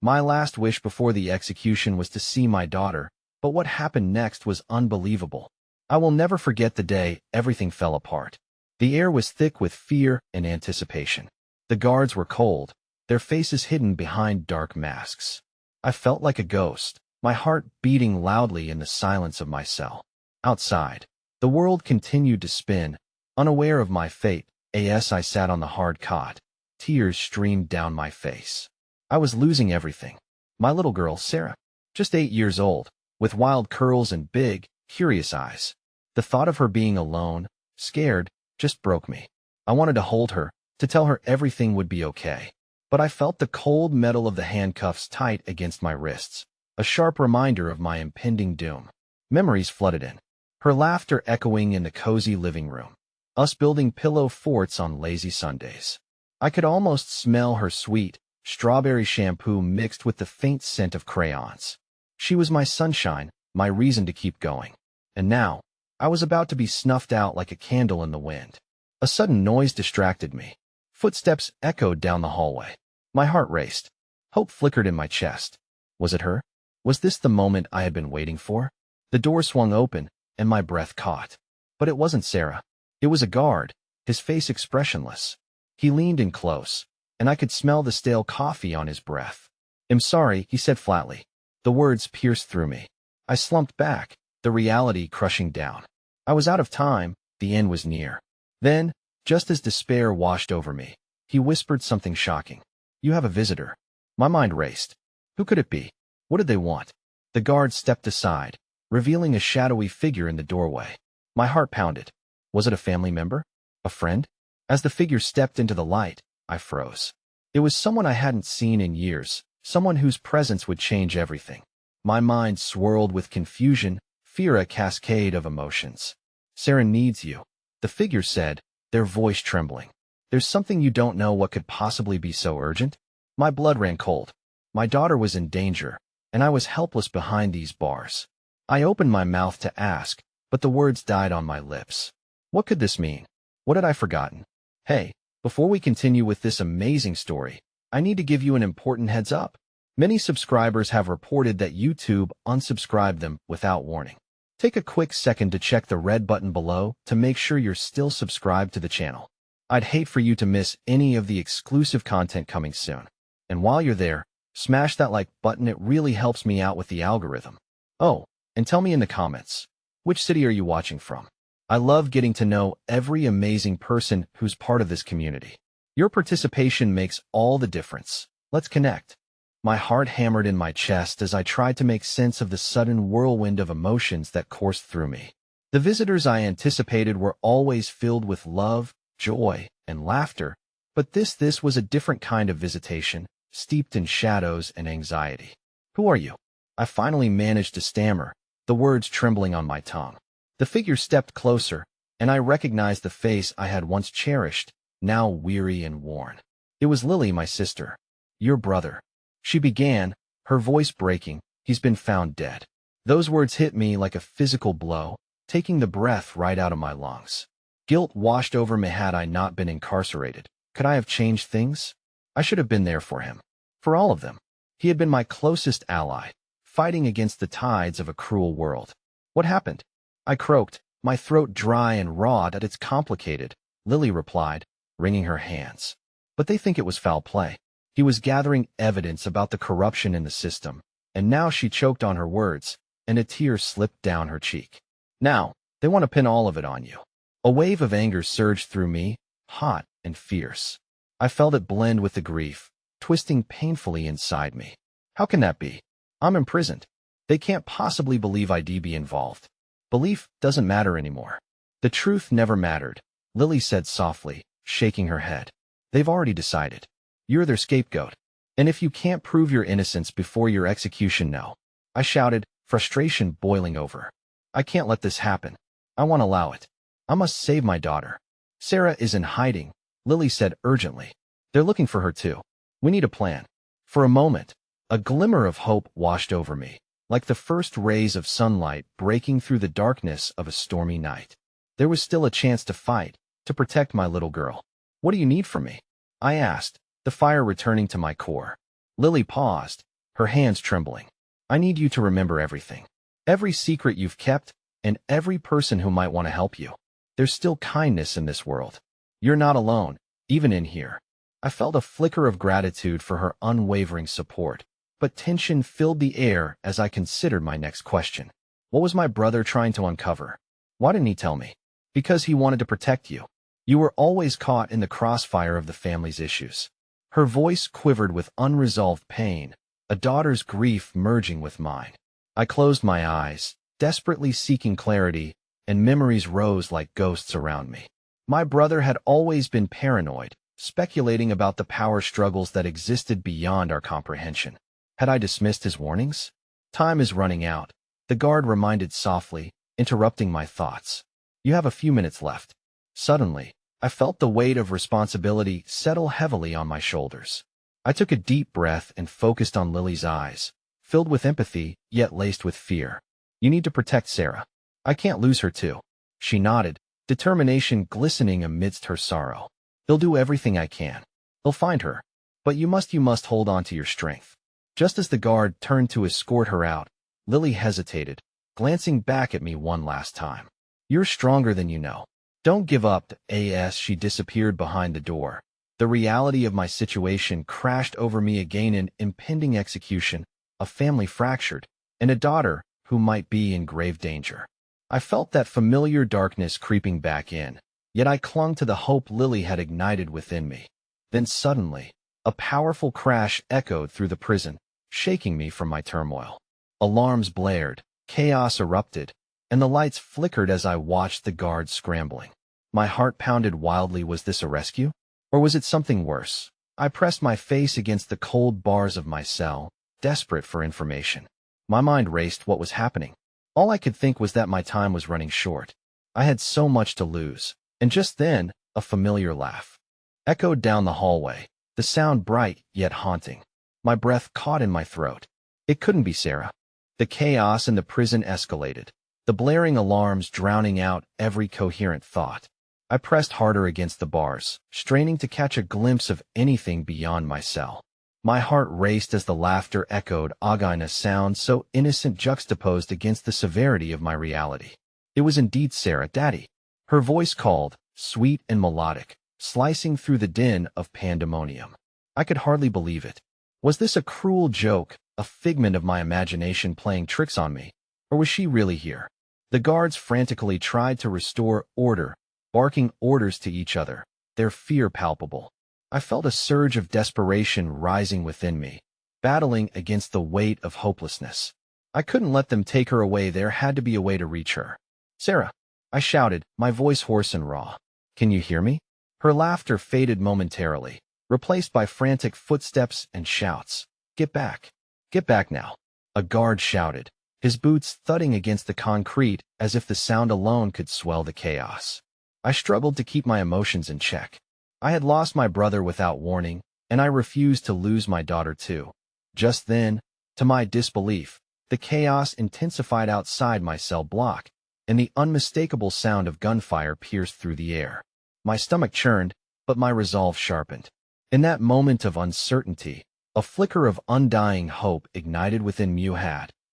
My last wish before the execution was to see my daughter, but what happened next was unbelievable. I will never forget the day everything fell apart. The air was thick with fear and anticipation. The guards were cold, their faces hidden behind dark masks. I felt like a ghost, my heart beating loudly in the silence of my cell. Outside, the world continued to spin, unaware of my fate. As I sat on the hard cot, tears streamed down my face. I was losing everything. My little girl, Sarah, just 8 years old, with wild curls and big, curious eyes. The thought of her being alone, scared, just broke me. I wanted to hold her, to tell her everything would be okay. But I felt the cold metal of the handcuffs tight against my wrists, a sharp reminder of my impending doom. Memories flooded in, her laughter echoing in the cozy living room, us building pillow forts on lazy Sundays. I could almost smell her sweet, strawberry shampoo mixed with the faint scent of crayons. She was my sunshine, my reason to keep going. And now, I was about to be snuffed out like a candle in the wind. A sudden noise distracted me. Footsteps echoed down the hallway. My heart raced. Hope flickered in my chest. Was it her? Was this the moment I had been waiting for? The door swung open, and my breath caught. But it wasn't Sarah. It was a guard, his face expressionless. He leaned in close, and I could smell the stale coffee on his breath. "I'm sorry," he said flatly. The words pierced through me. I slumped back, the reality crushing down. I was out of time, the end was near. Then, just as despair washed over me, he whispered something shocking. "You have a visitor." My mind raced. Who could it be? What did they want? The guard stepped aside, revealing a shadowy figure in the doorway. My heart pounded. Was it a family member? A friend? As the figure stepped into the light, I froze. It was someone I hadn't seen in years, someone whose presence would change everything. My mind swirled with confusion, fear, a cascade of emotions. "Sarah needs you," the figure said, their voice trembling. "There's something you don't know. What could possibly be so urgent?" My blood ran cold. My daughter was in danger, and I was helpless behind these bars. I opened my mouth to ask, but the words died on my lips. What could this mean? What had I forgotten? Hey, before we continue with this amazing story, I need to give you an important heads up. Many subscribers have reported that YouTube unsubscribed them without warning. Take a quick second to check the red button below to make sure you're still subscribed to the channel. I'd hate for you to miss any of the exclusive content coming soon. And while you're there, smash that like button. It really helps me out with the algorithm. Oh, and tell me in the comments, which city are you watching from? I love getting to know every amazing person who's part of this community. Your participation makes all the difference. Let's connect. My heart hammered in my chest as I tried to make sense of the sudden whirlwind of emotions that coursed through me. The visitors I anticipated were always filled with love, joy, and laughter, but this was a different kind of visitation, steeped in shadows and anxiety. "Who are you?" I finally managed to stammer, the words trembling on my tongue. The figure stepped closer, and I recognized the face I had once cherished, now weary and worn. It was Lily, my sister. "Your brother," she began, her voice breaking. "He's been found dead." Those words hit me like a physical blow, taking the breath right out of my lungs. Guilt washed over me. Had I not been incarcerated, could I have changed things? I should have been there for him. For all of them. He had been my closest ally, fighting against the tides of a cruel world. "What happened?" I croaked, my throat dry and raw. "It's complicated," Lily replied, wringing her hands. "But they think it was foul play." He was gathering evidence about the corruption in the system, and now she choked on her words, and a tear slipped down her cheek. "Now, they want to pin all of it on you." A wave of anger surged through me, hot and fierce. I felt it blend with the grief, twisting painfully inside me. How can that be? I'm imprisoned. They can't possibly believe I'd be involved. Belief doesn't matter anymore. "The truth never mattered," Lily said softly, shaking her head. "They've already decided. You're their scapegoat. And if you can't prove your innocence before your execution, no." I shouted, frustration boiling over. "I can't let this happen. I won't allow it. I must save my daughter." "Sarah is in hiding," Lily said urgently. "They're looking for her too. We need a plan." For a moment, a glimmer of hope washed over me, like the first rays of sunlight breaking through the darkness of a stormy night. There was still a chance to fight, to protect my little girl. "What do you need from me?" I asked, the fire returning to my core. Lily paused, her hands trembling. I need you to remember everything. Every secret you've kept, and every person who might want to help you. There's still kindness in this world. You're not alone, even in here. I felt a flicker of gratitude for her unwavering support, but tension filled the air as I considered my next question. What was my brother trying to uncover? Why didn't he tell me? Because he wanted to protect you. You were always caught in the crossfire of the family's issues. Her voice quivered with unresolved pain, a daughter's grief merging with mine. I closed my eyes, desperately seeking clarity, and memories rose like ghosts around me. My brother had always been paranoid, speculating about the power struggles that existed beyond our comprehension. Had I dismissed his warnings? Time is running out, the guard reminded softly, interrupting my thoughts. You have a few minutes left. Suddenly, I felt the weight of responsibility settle heavily on my shoulders. I took a deep breath and focused on Lily's eyes, filled with empathy, yet laced with fear. You need to protect Sarah. I can't lose her too. She nodded, determination glistening amidst her sorrow. He'll do everything I can. He'll find her. But you must hold on to your strength. Just as the guard turned to escort her out, Lily hesitated, glancing back at me one last time. You're stronger than you know. Don't give up, as she disappeared behind the door. The reality of my situation crashed over me again: in impending execution, a family fractured, and a daughter who might be in grave danger. I felt that familiar darkness creeping back in, yet I clung to the hope Lily had ignited within me. Then suddenly, a powerful crash echoed through the prison, shaking me from my turmoil. Alarms blared, chaos erupted, and the lights flickered as I watched the guards scrambling. My heart pounded wildly. Was this a rescue? Or was it something worse? I pressed my face against the cold bars of my cell, desperate for information. My mind raced. What was happening? All I could think was that my time was running short. I had so much to lose. And just then, a familiar laugh echoed down the hallway, the sound bright yet haunting. My breath caught in my throat. It couldn't be Sarah. The chaos in the prison escalated, the blaring alarms drowning out every coherent thought. I pressed harder against the bars, straining to catch a glimpse of anything beyond my cell. My heart raced as the laughter echoed, a sound so innocent juxtaposed against the severity of my reality. It was indeed Sarah, Daddy. Her voice called, sweet and melodic, slicing through the din of pandemonium. I could hardly believe it. Was this a cruel joke, a figment of my imagination playing tricks on me? Or was she really here? The guards frantically tried to restore order, barking orders to each other, their fear palpable. I felt a surge of desperation rising within me, battling against the weight of hopelessness. I couldn't let them take her away. There had to be a way to reach her. Sarah, I shouted, my voice hoarse and raw. Can you hear me? Her laughter faded momentarily, replaced by frantic footsteps and shouts. Get back. Get back now. A guard shouted, his boots thudding against the concrete as if the sound alone could swell the chaos. I struggled to keep my emotions in check. I had lost my brother without warning, and I refused to lose my daughter too. Just then, to my disbelief, the chaos intensified outside my cell block, and the unmistakable sound of gunfire pierced through the air. My stomach churned, but my resolve sharpened. In that moment of uncertainty, a flicker of undying hope ignited within me.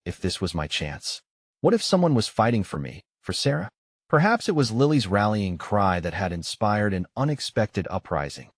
If this was my chance. What if someone was fighting for me, for Sarah? Perhaps it was Lily's rallying cry that had inspired an unexpected uprising.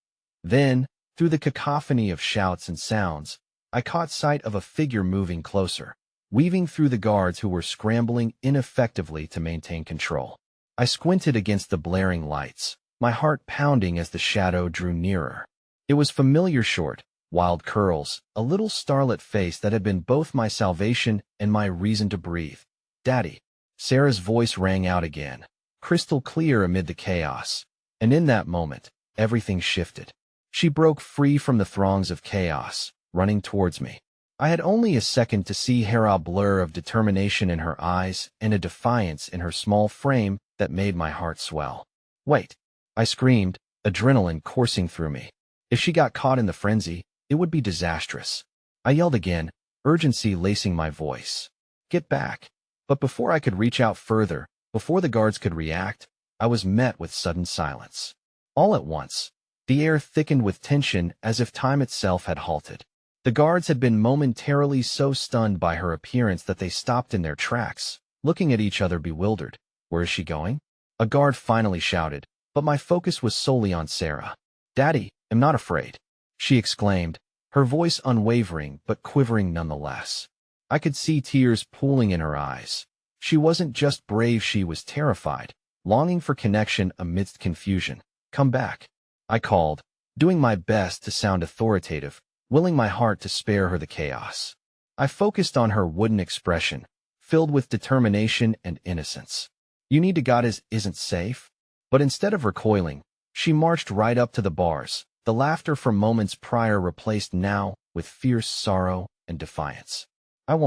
Then, through the cacophony of shouts and sounds, I caught sight of a figure moving closer, weaving through the guards who were scrambling ineffectively to maintain control. I squinted against the blaring lights, my heart pounding as the shadow drew nearer. It was familiar: short, wild curls, a little starlit face that had been both my salvation and my reason to breathe. Daddy. Sarah's voice rang out again, crystal clear amid the chaos. And in that moment, everything shifted. She broke free from the throngs of chaos, running towards me. I had only a second to see a blur of determination in her eyes and a defiance in her small frame that made my heart swell. Wait! I screamed, adrenaline coursing through me. If she got caught in the frenzy, it would be disastrous. I yelled again, urgency lacing my voice. Get back! But before I could reach out further, before the guards could react, I was met with sudden silence. All at once, the air thickened with tension as if time itself had halted. The guards had been momentarily so stunned by her appearance that they stopped in their tracks, looking at each other bewildered. Where is she going? A guard finally shouted, but my focus was solely on Sarah. Daddy, I'm not afraid, she exclaimed, her voice unwavering but quivering nonetheless. I could see tears pooling in her eyes. She wasn't just brave, she was terrified, longing for connection amidst confusion. Come back, I called, doing my best to sound authoritative, willing my heart to spare her the chaos. I focused on her wooden expression, filled with determination and innocence. You need to God isn't safe? But instead of recoiling, she marched right up to the bars, the laughter from moments prior replaced now with fierce sorrow and defiance. I'm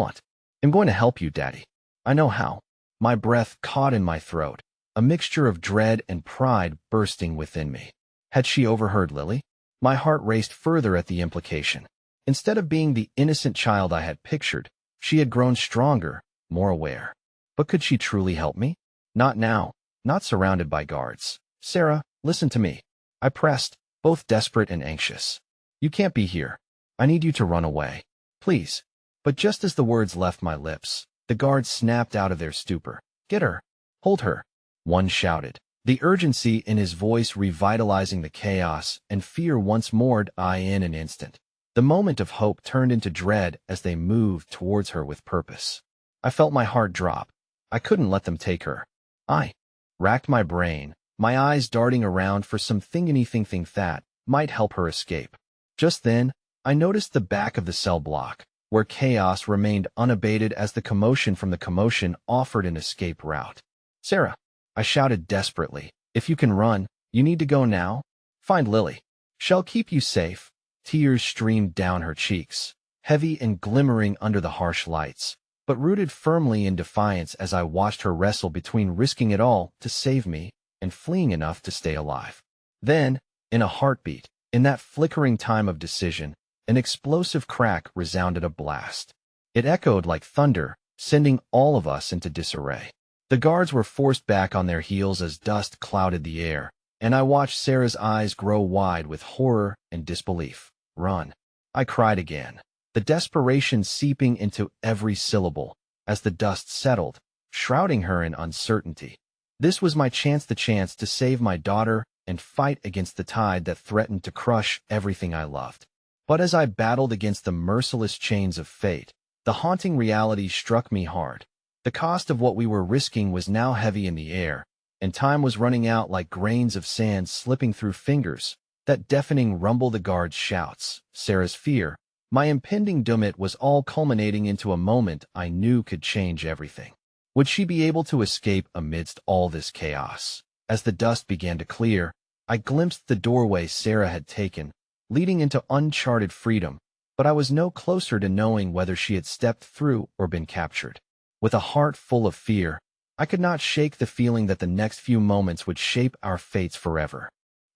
going to help you, Daddy. I know how. My breath caught in my throat, a mixture of dread and pride bursting within me. Had she overheard Lily? My heart raced further at the implication. Instead of being the innocent child I had pictured, she had grown stronger, more aware. But could she truly help me? Not now, not surrounded by guards. Sarah, listen to me, I pressed, both desperate and anxious. You can't be here. I need you to run away. Please. But just as the words left my lips, the guards snapped out of their stupor. Get her. Hold her. One shouted, the urgency in his voice revitalizing the chaos, and fear once more in an instant. The moment of hope turned into dread as they moved towards her with purpose. I felt my heart drop. I couldn't let them take her. I racked my brain, my eyes darting around for anything that might help her escape. Just then, I noticed the back of the cell block, where chaos remained unabated as the commotion from the commotion offered an escape route. Sarah, I shouted desperately, if you can run, you need to go now. Find Lily. She'll keep you safe. Tears streamed down her cheeks, heavy and glimmering under the harsh lights, but rooted firmly in defiance as I watched her wrestle between risking it all to save me and fleeing enough to stay alive. Then, in a heartbeat, in that flickering time of decision, an explosive crack resounded a blast. It echoed like thunder, sending all of us into disarray. The guards were forced back on their heels as dust clouded the air, and I watched Sarah's eyes grow wide with horror and disbelief. Run, I cried again, the desperation seeping into every syllable as the dust settled, shrouding her in uncertainty. This was my chance to save my daughter and fight against the tide that threatened to crush everything I loved. But as I battled against the merciless chains of fate, the haunting reality struck me hard. The cost of what we were risking was now heavy in the air, and time was running out like grains of sand slipping through fingers. That deafening rumble, the guards' shouts, Sarah's fear, my impending doom, it was all culminating into a moment I knew could change everything. Would she be able to escape amidst all this chaos? As the dust began to clear, I glimpsed the doorway Sarah had taken, leading into uncharted freedom, but I was no closer to knowing whether she had stepped through or been captured. With a heart full of fear, I could not shake the feeling that the next few moments would shape our fates forever.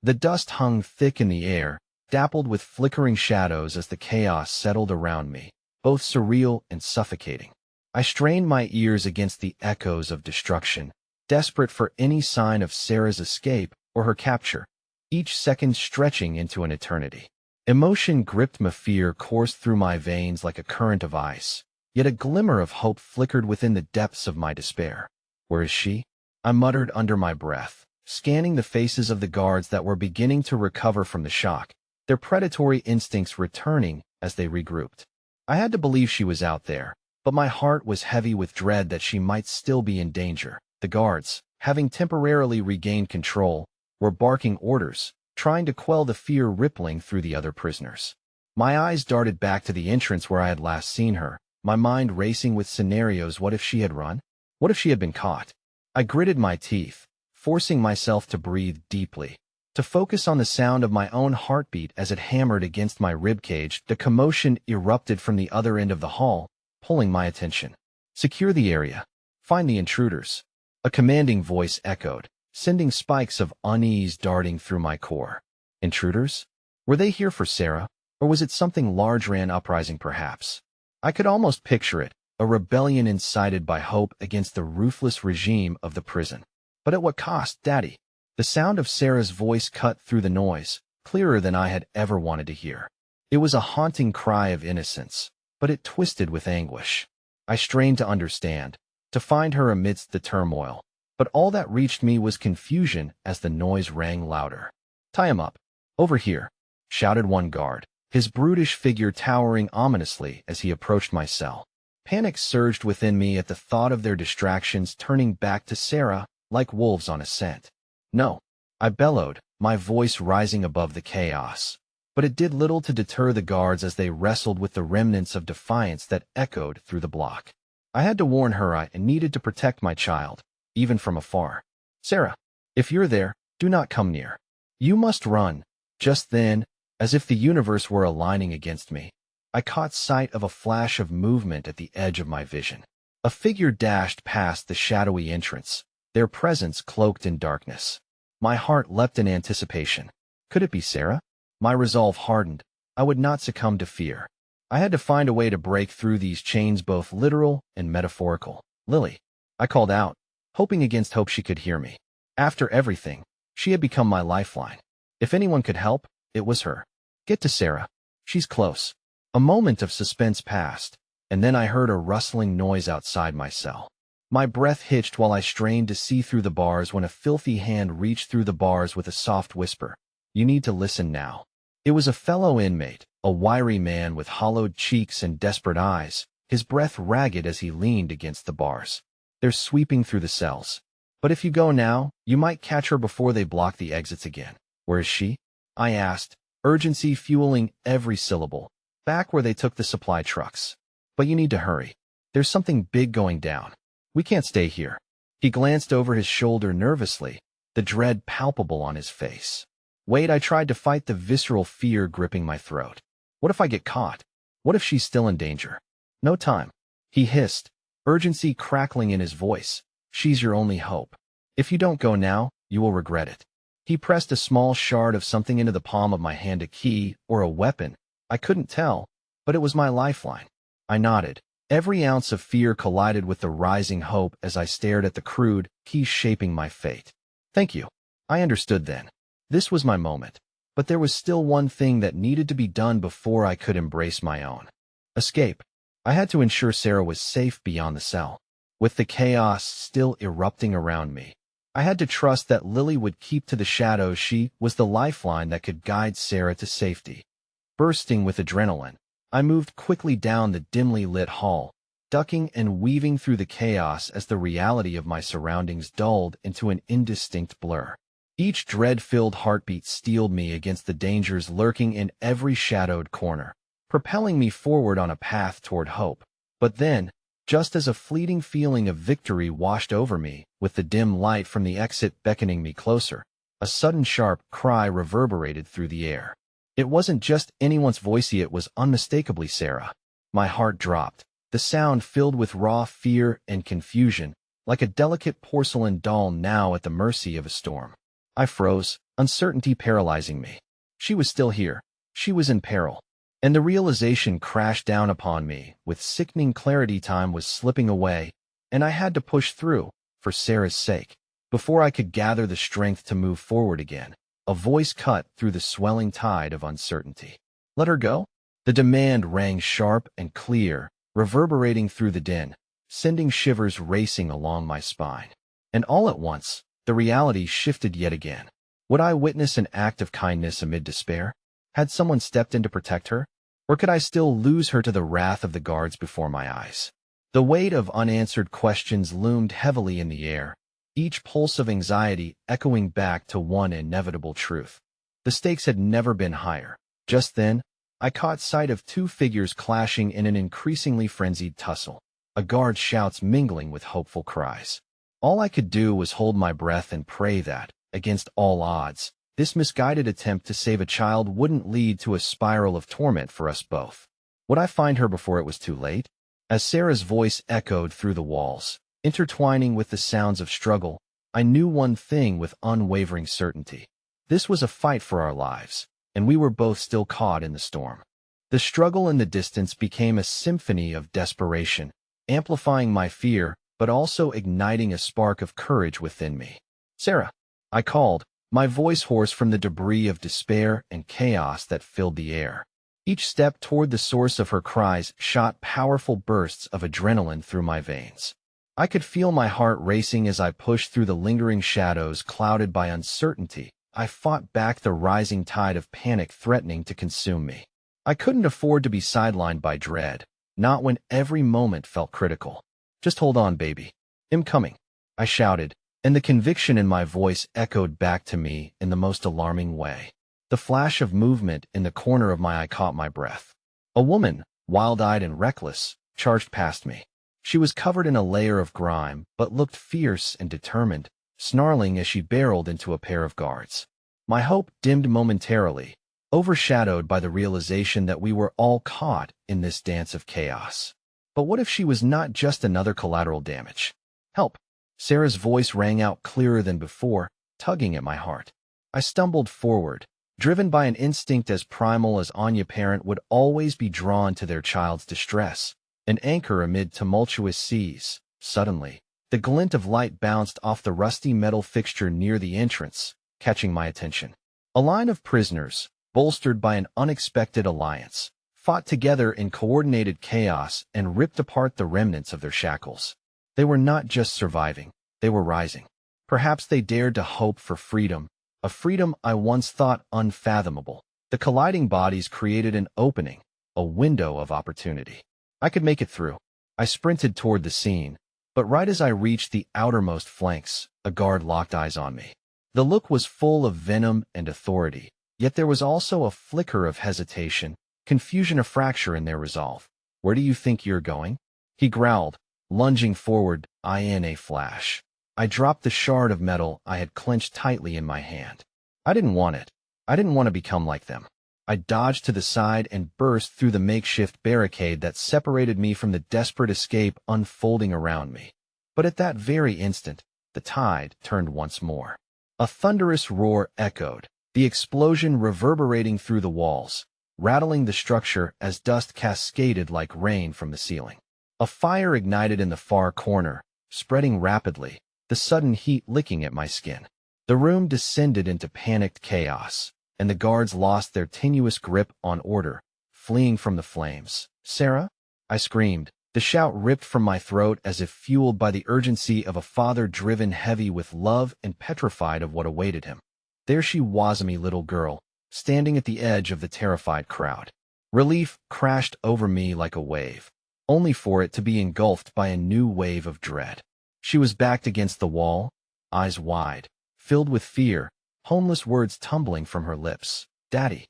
The dust hung thick in the air, dappled with flickering shadows as the chaos settled around me, both surreal and suffocating. I strained my ears against the echoes of destruction, desperate for any sign of Sarah's escape or her capture, each second stretching into an eternity. Emotion gripped me, fear coursed through my veins like a current of ice, yet a glimmer of hope flickered within the depths of my despair. Where is she? I muttered under my breath, scanning the faces of the guards that were beginning to recover from the shock, their predatory instincts returning as they regrouped. I had to believe she was out there, but my heart was heavy with dread that she might still be in danger. The guards, having temporarily regained control, were barking orders, trying to quell the fear rippling through the other prisoners. My eyes darted back to the entrance where I had last seen her, my mind racing with scenarios. What if she had run? What if she had been caught? I gritted my teeth, forcing myself to breathe deeply, to focus on the sound of my own heartbeat as it hammered against my ribcage. The commotion erupted from the other end of the hall, pulling my attention. Secure the area. Find the intruders. A commanding voice echoed, sending spikes of unease darting through my core. Intruders? Were they here for Sarah, or was it something larger, an uprising perhaps? I could almost picture it, a rebellion incited by hope against the ruthless regime of the prison. But at what cost, Daddy? The sound of Sarah's voice cut through the noise, clearer than I had ever wanted to hear. It was a haunting cry of innocence, but it twisted with anguish. I strained to understand, to find her amidst the turmoil, but all that reached me was confusion as the noise rang louder. "Tie him up. Over here," shouted one guard, his brutish figure towering ominously as he approached my cell. Panic surged within me at the thought of their distractions turning back to Sarah like wolves on a scent. "No," I bellowed, my voice rising above the chaos. But it did little to deter the guards as they wrestled with the remnants of defiance that echoed through the block. I had to warn her I needed to protect my child, even from afar. "Sarah, if you're there, do not come near. You must run." Just then, as if the universe were aligning against me, I caught sight of a flash of movement at the edge of my vision. A figure dashed past the shadowy entrance, their presence cloaked in darkness. My heart leapt in anticipation. Could it be Sarah? My resolve hardened. I would not succumb to fear. I had to find a way to break through these chains, both literal and metaphorical. "Lily," I called out, hoping against hope she could hear me. After everything, she had become my lifeline. If anyone could help, it was her. "Get to Sarah. She's close." A moment of suspense passed, and then I heard a rustling noise outside my cell. My breath hitched while I strained to see through the bars when a filthy hand reached through the bars with a soft whisper. "You need to listen now." It was a fellow inmate, a wiry man with hollowed cheeks and desperate eyes, his breath ragged as he leaned against the bars. "They're sweeping through the cells. But if you go now, you might catch her before they block the exits again." "Where is she?" I asked, urgency fueling every syllable. "Back where they took the supply trucks. But you need to hurry. There's something big going down. We can't stay here." He glanced over his shoulder nervously, the dread palpable on his face. "Wait," I tried to fight the visceral fear gripping my throat. "What if I get caught? What if she's still in danger?" "No time," he hissed, urgency crackling in his voice. "She's your only hope. If you don't go now, you will regret it." He pressed a small shard of something into the palm of my hand, a key or a weapon. I couldn't tell, but it was my lifeline. I nodded. Every ounce of fear collided with the rising hope as I stared at the crude key shaping my fate. "Thank you." I understood then. This was my moment. But there was still one thing that needed to be done before I could embrace my own. Escape. I had to ensure Sarah was safe beyond the cell. With the chaos still erupting around me, I had to trust that Lily would keep to the shadows. She was the lifeline that could guide Sarah to safety. Bursting with adrenaline, I moved quickly down the dimly lit hall, ducking and weaving through the chaos as the reality of my surroundings dulled into an indistinct blur. Each dread-filled heartbeat steeled me against the dangers lurking in every shadowed corner, propelling me forward on a path toward hope. But then, just as a fleeting feeling of victory washed over me, with the dim light from the exit beckoning me closer, a sudden sharp cry reverberated through the air. It wasn't just anyone's voice, it was unmistakably Sarah. My heart dropped, the sound filled with raw fear and confusion, like a delicate porcelain doll now at the mercy of a storm. I froze, uncertainty paralyzing me. She was still here. She was in peril. And the realization crashed down upon me with sickening clarity. Time was slipping away, and I had to push through, for Sarah's sake. Before I could gather the strength to move forward again, a voice cut through the swelling tide of uncertainty. "Let her go?" The demand rang sharp and clear, reverberating through the din, sending shivers racing along my spine. And all at once, the reality shifted yet again. Would I witness an act of kindness amid despair? Had someone stepped in to protect her? Or could I still lose her to the wrath of the guards before my eyes? The weight of unanswered questions loomed heavily in the air, each pulse of anxiety echoing back to one inevitable truth. The stakes had never been higher. Just then, I caught sight of two figures clashing in an increasingly frenzied tussle, a guard's shouts mingling with hopeful cries. All I could do was hold my breath and pray that, against all odds, this misguided attempt to save a child wouldn't lead to a spiral of torment for us both. Would I find her before it was too late? As Sarah's voice echoed through the walls, intertwining with the sounds of struggle, I knew one thing with unwavering certainty. This was a fight for our lives, and we were both still caught in the storm. The struggle in the distance became a symphony of desperation, amplifying my fear, but also igniting a spark of courage within me. "Sarah," I called, my voice hoarse from the debris of despair and chaos that filled the air. Each step toward the source of her cries shot powerful bursts of adrenaline through my veins. I could feel my heart racing as I pushed through the lingering shadows clouded by uncertainty. I fought back the rising tide of panic threatening to consume me. I couldn't afford to be sidelined by dread, not when every moment felt critical. "Just hold on, baby. I'm coming," I shouted, and the conviction in my voice echoed back to me in the most alarming way. The flash of movement in the corner of my eye caught my breath. A woman, wild-eyed and reckless, charged past me. She was covered in a layer of grime, but looked fierce and determined, snarling as she barreled into a pair of guards. My hope dimmed momentarily, overshadowed by the realization that we were all caught in this dance of chaos. But what if she was not just another collateral damage? "Help!" Sarah's voice rang out clearer than before, tugging at my heart. I stumbled forward, driven by an instinct as primal as Anya parent would always be drawn to their child's distress, an anchor amid tumultuous seas. Suddenly, the glint of light bounced off the rusty metal fixture near the entrance, catching my attention. A line of prisoners, bolstered by an unexpected alliance, fought together in coordinated chaos and ripped apart the remnants of their shackles. They were not just surviving, they were rising. Perhaps they dared to hope for freedom, a freedom I once thought unfathomable. The colliding bodies created an opening, a window of opportunity. I could make it through. I sprinted toward the scene, but right as I reached the outermost flanks, a guard locked eyes on me. The look was full of venom and authority, yet there was also a flicker of hesitation, confusion, a fracture in their resolve. "Where do you think you're going?" he growled, lunging forward. In a flash, I dropped the shard of metal I had clenched tightly in my hand. I didn't want it. I didn't want to become like them. I dodged to the side and burst through the makeshift barricade that separated me from the desperate escape unfolding around me. But at that very instant, the tide turned once more. A thunderous roar echoed, the explosion reverberating through the walls, rattling the structure as dust cascaded like rain from the ceiling. A fire ignited in the far corner, spreading rapidly, the sudden heat licking at my skin. The room descended into panicked chaos, and the guards lost their tenuous grip on order, fleeing from the flames. "Sarah?" I screamed, the shout ripped from my throat as if fueled by the urgency of a father driven heavy with love and petrified of what awaited him. There she was, me little girl, standing at the edge of the terrified crowd. Relief crashed over me like a wave, only for it to be engulfed by a new wave of dread. She was backed against the wall, eyes wide, filled with fear, homeless words tumbling from her lips. "Daddy."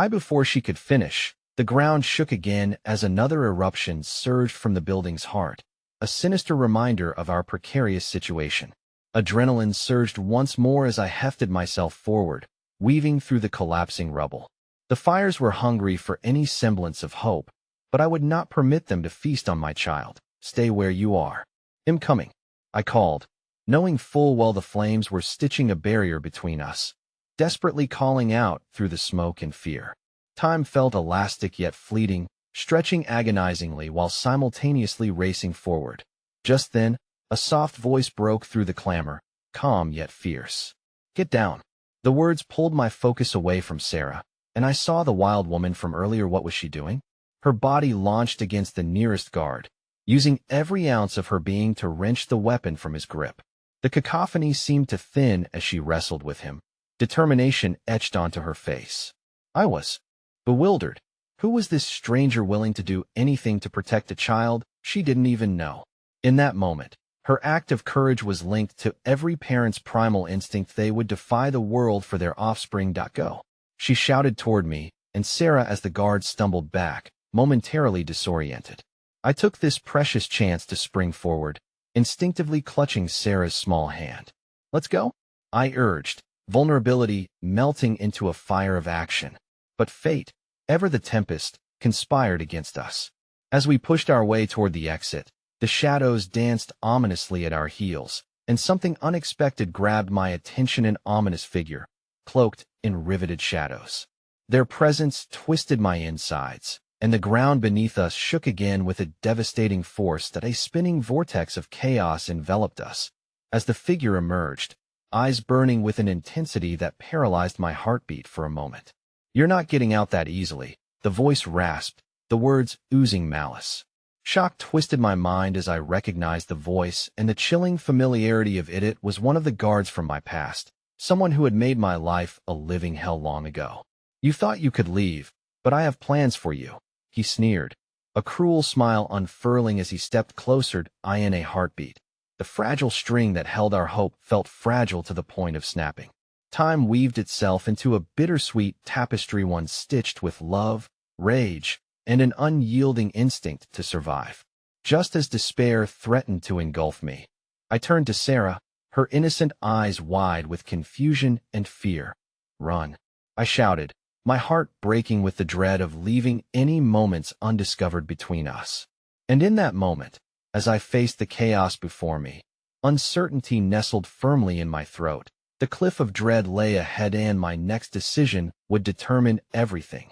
Before she could finish, the ground shook again as another eruption surged from the building's heart, a sinister reminder of our precarious situation. Adrenaline surged once more as I hefted myself forward, weaving through the collapsing rubble. The fires were hungry for any semblance of hope, but I would not permit them to feast on my child. "Stay where you are." "I'm coming," I called, knowing full well the flames were stitching a barrier between us, desperately calling out through the smoke and fear. Time felt elastic yet fleeting, stretching agonizingly while simultaneously racing forward. Just then, a soft voice broke through the clamor, calm yet fierce. "Get down." The words pulled my focus away from Sarah, and I saw the wild woman from earlier. What was she doing? Her body launched against the nearest guard, using every ounce of her being to wrench the weapon from his grip. The cacophony seemed to thin as she wrestled with him, determination etched onto her face. I was bewildered. Who was this stranger willing to do anything to protect a child she didn't even know? In that moment, her act of courage was linked to every parent's primal instinct. They would defy the world for their offspring. Go. She shouted toward me, and Sarah as the guard stumbled back, momentarily disoriented. I took this precious chance to spring forward, instinctively clutching Sarah's small hand. "Let's go," I urged, vulnerability melting into a fire of action. But fate, ever the tempest, conspired against us. As we pushed our way toward the exit, the shadows danced ominously at our heels, and something unexpected grabbed my attention. An ominous figure, cloaked in riveted shadows. Their presence twisted my insides, and the ground beneath us shook again with a devastating force. That a spinning vortex of chaos enveloped us. As the figure emerged, eyes burning with an intensity that paralyzed my heartbeat for a moment. "You're not getting out that easily," The voice rasped, the words oozing malice. Shock twisted my mind as I recognized the voice, and the chilling familiarity of it was one of the guards from my past, someone who had made my life a living hell long ago. You thought you could leave, but I have plans for you, he sneered, a cruel smile unfurling as he stepped closer, I in a heartbeat. The fragile string that held our hope felt fragile to the point of snapping. Time weaved itself into a bittersweet tapestry, one stitched with love, rage, and an unyielding instinct to survive. Just as despair threatened to engulf me, I turned to Sarah, her innocent eyes wide with confusion and fear. Run, I shouted, my heart breaking with the dread of leaving any moments undiscovered between us. And in that moment, as I faced the chaos before me, uncertainty nestled firmly in my throat. The cliff of dread lay ahead, and my next decision would determine everything.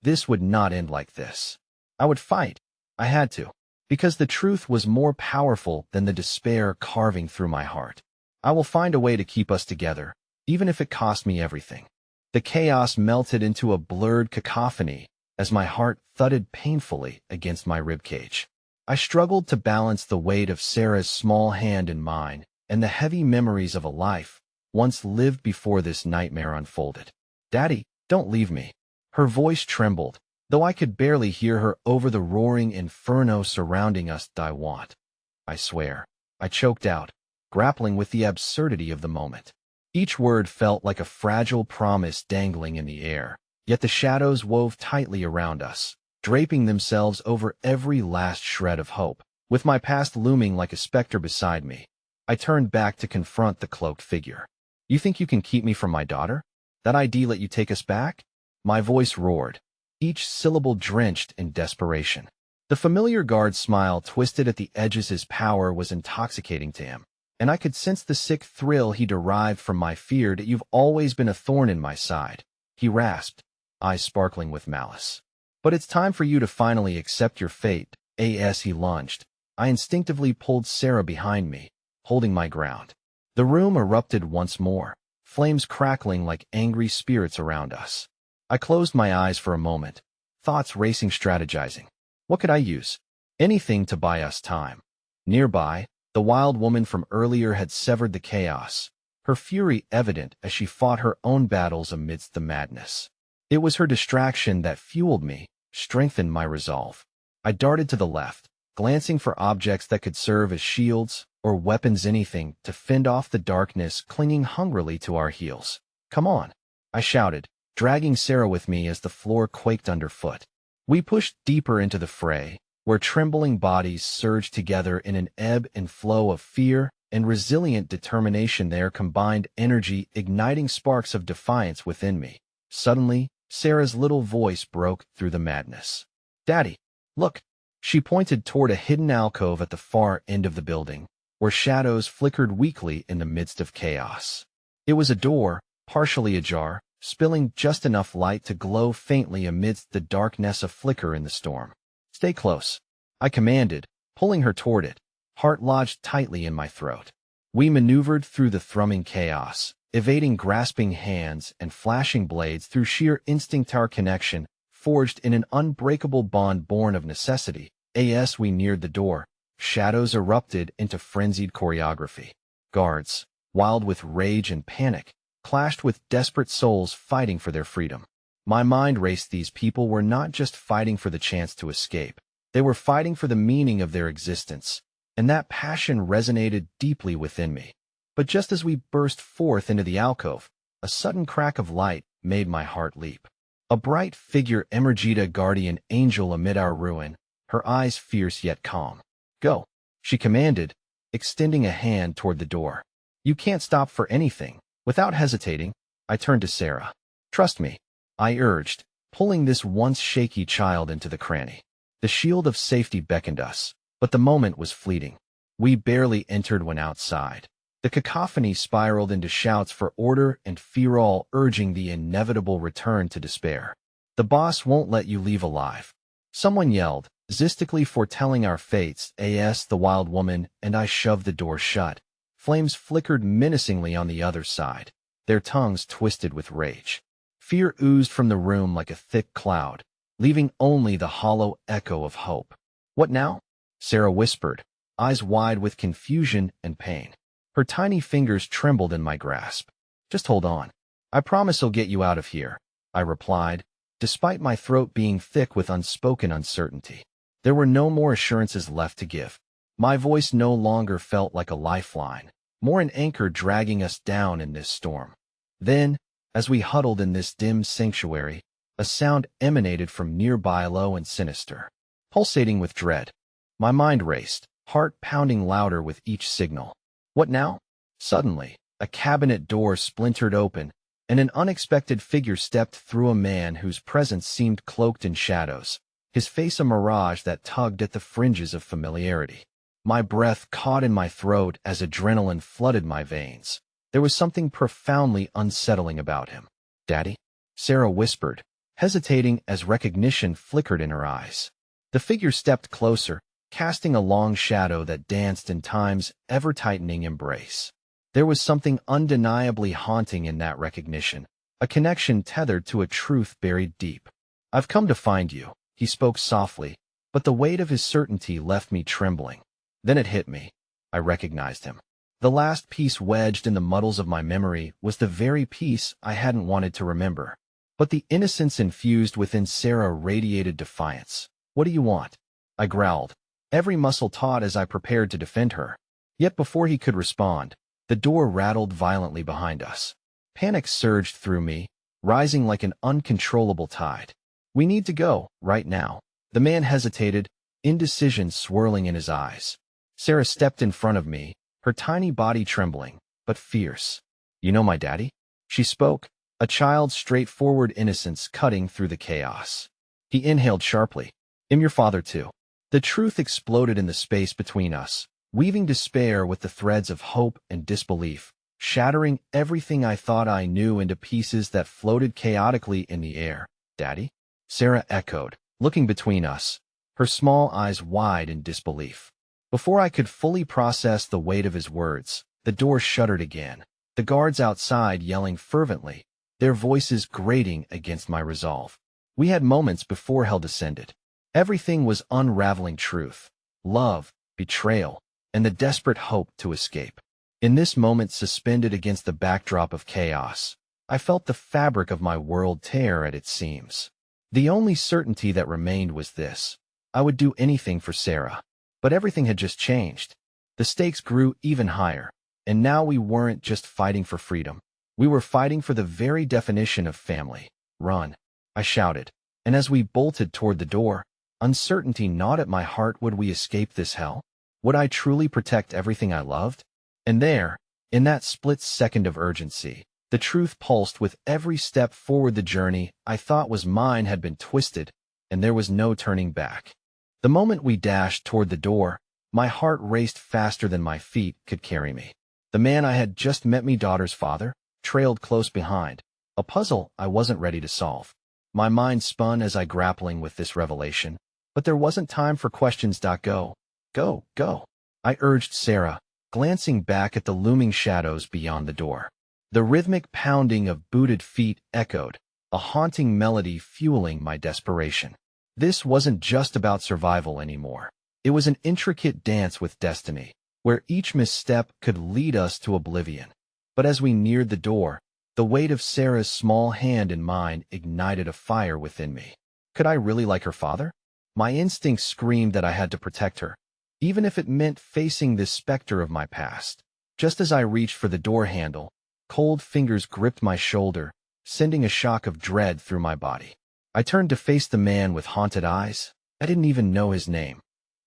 This would not end like this. I would fight. I had to, because the truth was more powerful than the despair carving through my heart. I will find a way to keep us together, even if it cost me everything. The chaos melted into a blurred cacophony as my heart thudded painfully against my ribcage. I struggled to balance the weight of Sarah's small hand in mine and the heavy memories of a life once lived before this nightmare unfolded. Daddy, don't leave me. Her voice trembled, though I could barely hear her over the roaring inferno surrounding us. I want. I swear. I choked out, grappling with the absurdity of the moment. Each word felt like a fragile promise dangling in the air, yet the shadows wove tightly around us, draping themselves over every last shred of hope. With my past looming like a specter beside me, I turned back to confront the cloaked figure. You think you can keep me from my daughter? That idea let you take us back? My voice roared, each syllable drenched in desperation. The familiar guard's smile twisted at the edges. His power was intoxicating to him, and I could sense the sick thrill he derived from my fear. That you've always been a thorn in my side, he rasped, eyes sparkling with malice. But it's time for you to finally accept your fate. As he lunged, I instinctively pulled Sarah behind me, holding my ground. The room erupted once more, flames crackling like angry spirits around us. I closed my eyes for a moment, thoughts racing, strategizing. What could I use? Anything to buy us time. Nearby, the wild woman from earlier had severed the chaos, her fury evident as she fought her own battles amidst the madness. It was her distraction that fueled me, strengthened my resolve. I darted to the left, glancing for objects that could serve as shields or weapons, anything to fend off the darkness clinging hungrily to our heels. Come on, I shouted, dragging Sarah with me as the floor quaked underfoot. We pushed deeper into the fray, where trembling bodies surged together in an ebb and flow of fear and resilient determination. Their combined energy igniting sparks of defiance within me. Suddenly, Sarah's little voice broke through the madness. Daddy, look! She pointed toward a hidden alcove at the far end of the building, where shadows flickered weakly in the midst of chaos. It was a door, partially ajar, spilling just enough light to glow faintly amidst the darkness. A flicker in the storm. Stay close, I commanded, pulling her toward it, heart lodged tightly in my throat. We maneuvered through the thrumming chaos, evading grasping hands and flashing blades through sheer instinct. Our connection, forged in an unbreakable bond born of necessity. As we neared the door, shadows erupted into frenzied choreography. Guards, wild with rage and panic, clashed with desperate souls fighting for their freedom. My mind raced. These people were not just fighting for the chance to escape. They were fighting for the meaning of their existence, and that passion resonated deeply within me. But just as we burst forth into the alcove, a sudden crack of light made my heart leap. A bright figure emerged, a guardian angel amid our ruin, her eyes fierce yet calm. Go, she commanded, extending a hand toward the door. You can't stop for anything. Without hesitating, I turned to Sarah. Trust me, I urged, pulling this once shaky child into the cranny. The shield of safety beckoned us, but the moment was fleeting. We barely entered when outside. The cacophony spiraled into shouts for order and fear, all urging the inevitable return to despair. The boss won't let you leave alive, someone yelled, zistically foretelling our fates. The wild woman and I shoved the door shut. Flames flickered menacingly on the other side, their tongues twisted with rage. Fear oozed from the room like a thick cloud, leaving only the hollow echo of hope. "What now?" Sarah whispered, eyes wide with confusion and pain. Her tiny fingers trembled in my grasp. "Just hold on. I promise I'll get you out of here," I replied, despite my throat being thick with unspoken uncertainty. There were no more assurances left to give. My voice no longer felt like a lifeline, more an anchor dragging us down in this storm. Then, as we huddled in this dim sanctuary, a sound emanated from nearby, low and sinister, pulsating with dread. My mind raced, heart pounding louder with each signal. What now? Suddenly, a cabinet door splintered open, and an unexpected figure stepped through, a man whose presence seemed cloaked in shadows, his face a mirage that tugged at the fringes of familiarity. My breath caught in my throat as adrenaline flooded my veins. There was something profoundly unsettling about him. "Daddy?" Sarah whispered, hesitating as recognition flickered in her eyes. The figure stepped closer, casting a long shadow that danced in time's ever-tightening embrace. There was something undeniably haunting in that recognition, a connection tethered to a truth buried deep. "I've come to find you," he spoke softly, but the weight of his certainty left me trembling. Then it hit me. I recognized him. The last piece wedged in the muddles of my memory was the very piece I hadn't wanted to remember. But the innocence infused within Sarah radiated defiance. "What do you want?" I growled, every muscle taut as I prepared to defend her. Yet before he could respond, the door rattled violently behind us. Panic surged through me, rising like an uncontrollable tide. "We need to go, right now." The man hesitated, indecision swirling in his eyes. Sarah stepped in front of me, her tiny body trembling, but fierce. "You know my daddy?" She spoke, a child's straightforward innocence cutting through the chaos. He inhaled sharply. "I'm your father too." The truth exploded in the space between us, weaving despair with the threads of hope and disbelief, shattering everything I thought I knew into pieces that floated chaotically in the air. "Daddy?" Sarah echoed, looking between us, her small eyes wide in disbelief. Before I could fully process the weight of his words, the door shuddered again, the guards outside yelling fervently, their voices grating against my resolve. We had moments before hell descended. Everything was unraveling: truth, love, betrayal, and the desperate hope to escape. In this moment, suspended against the backdrop of chaos, I felt the fabric of my world tear at its seams. The only certainty that remained was this: I would do anything for Sarah. But everything had just changed. The stakes grew even higher, and now we weren't just fighting for freedom. We were fighting for the very definition of family. "Run!" I shouted, and as we bolted toward the door, uncertainty gnawed at my heart. Would we escape this hell? Would I truly protect everything I loved? And there, in that split second of urgency, the truth pulsed with every step forward. The journey I thought was mine had been twisted, and there was no turning back. The moment we dashed toward the door, my heart raced faster than my feet could carry me. The man I had just met, my daughter's father, trailed close behind, a puzzle I wasn't ready to solve. My mind spun as I grappling with this revelation, but there wasn't time for questions. "Go, go, go," I urged Sarah, glancing back at the looming shadows beyond the door. The rhythmic pounding of booted feet echoed, a haunting melody fueling my desperation. This wasn't just about survival anymore. It was an intricate dance with destiny, where each misstep could lead us to oblivion. But as we neared the door, the weight of Sarah's small hand in mine ignited a fire within me. Could I really like her father? My instincts screamed that I had to protect her, even if it meant facing this specter of my past. Just as I reached for the door handle, cold fingers gripped my shoulder, sending a shock of dread through my body. I turned to face the man with haunted eyes. I didn't even know his name.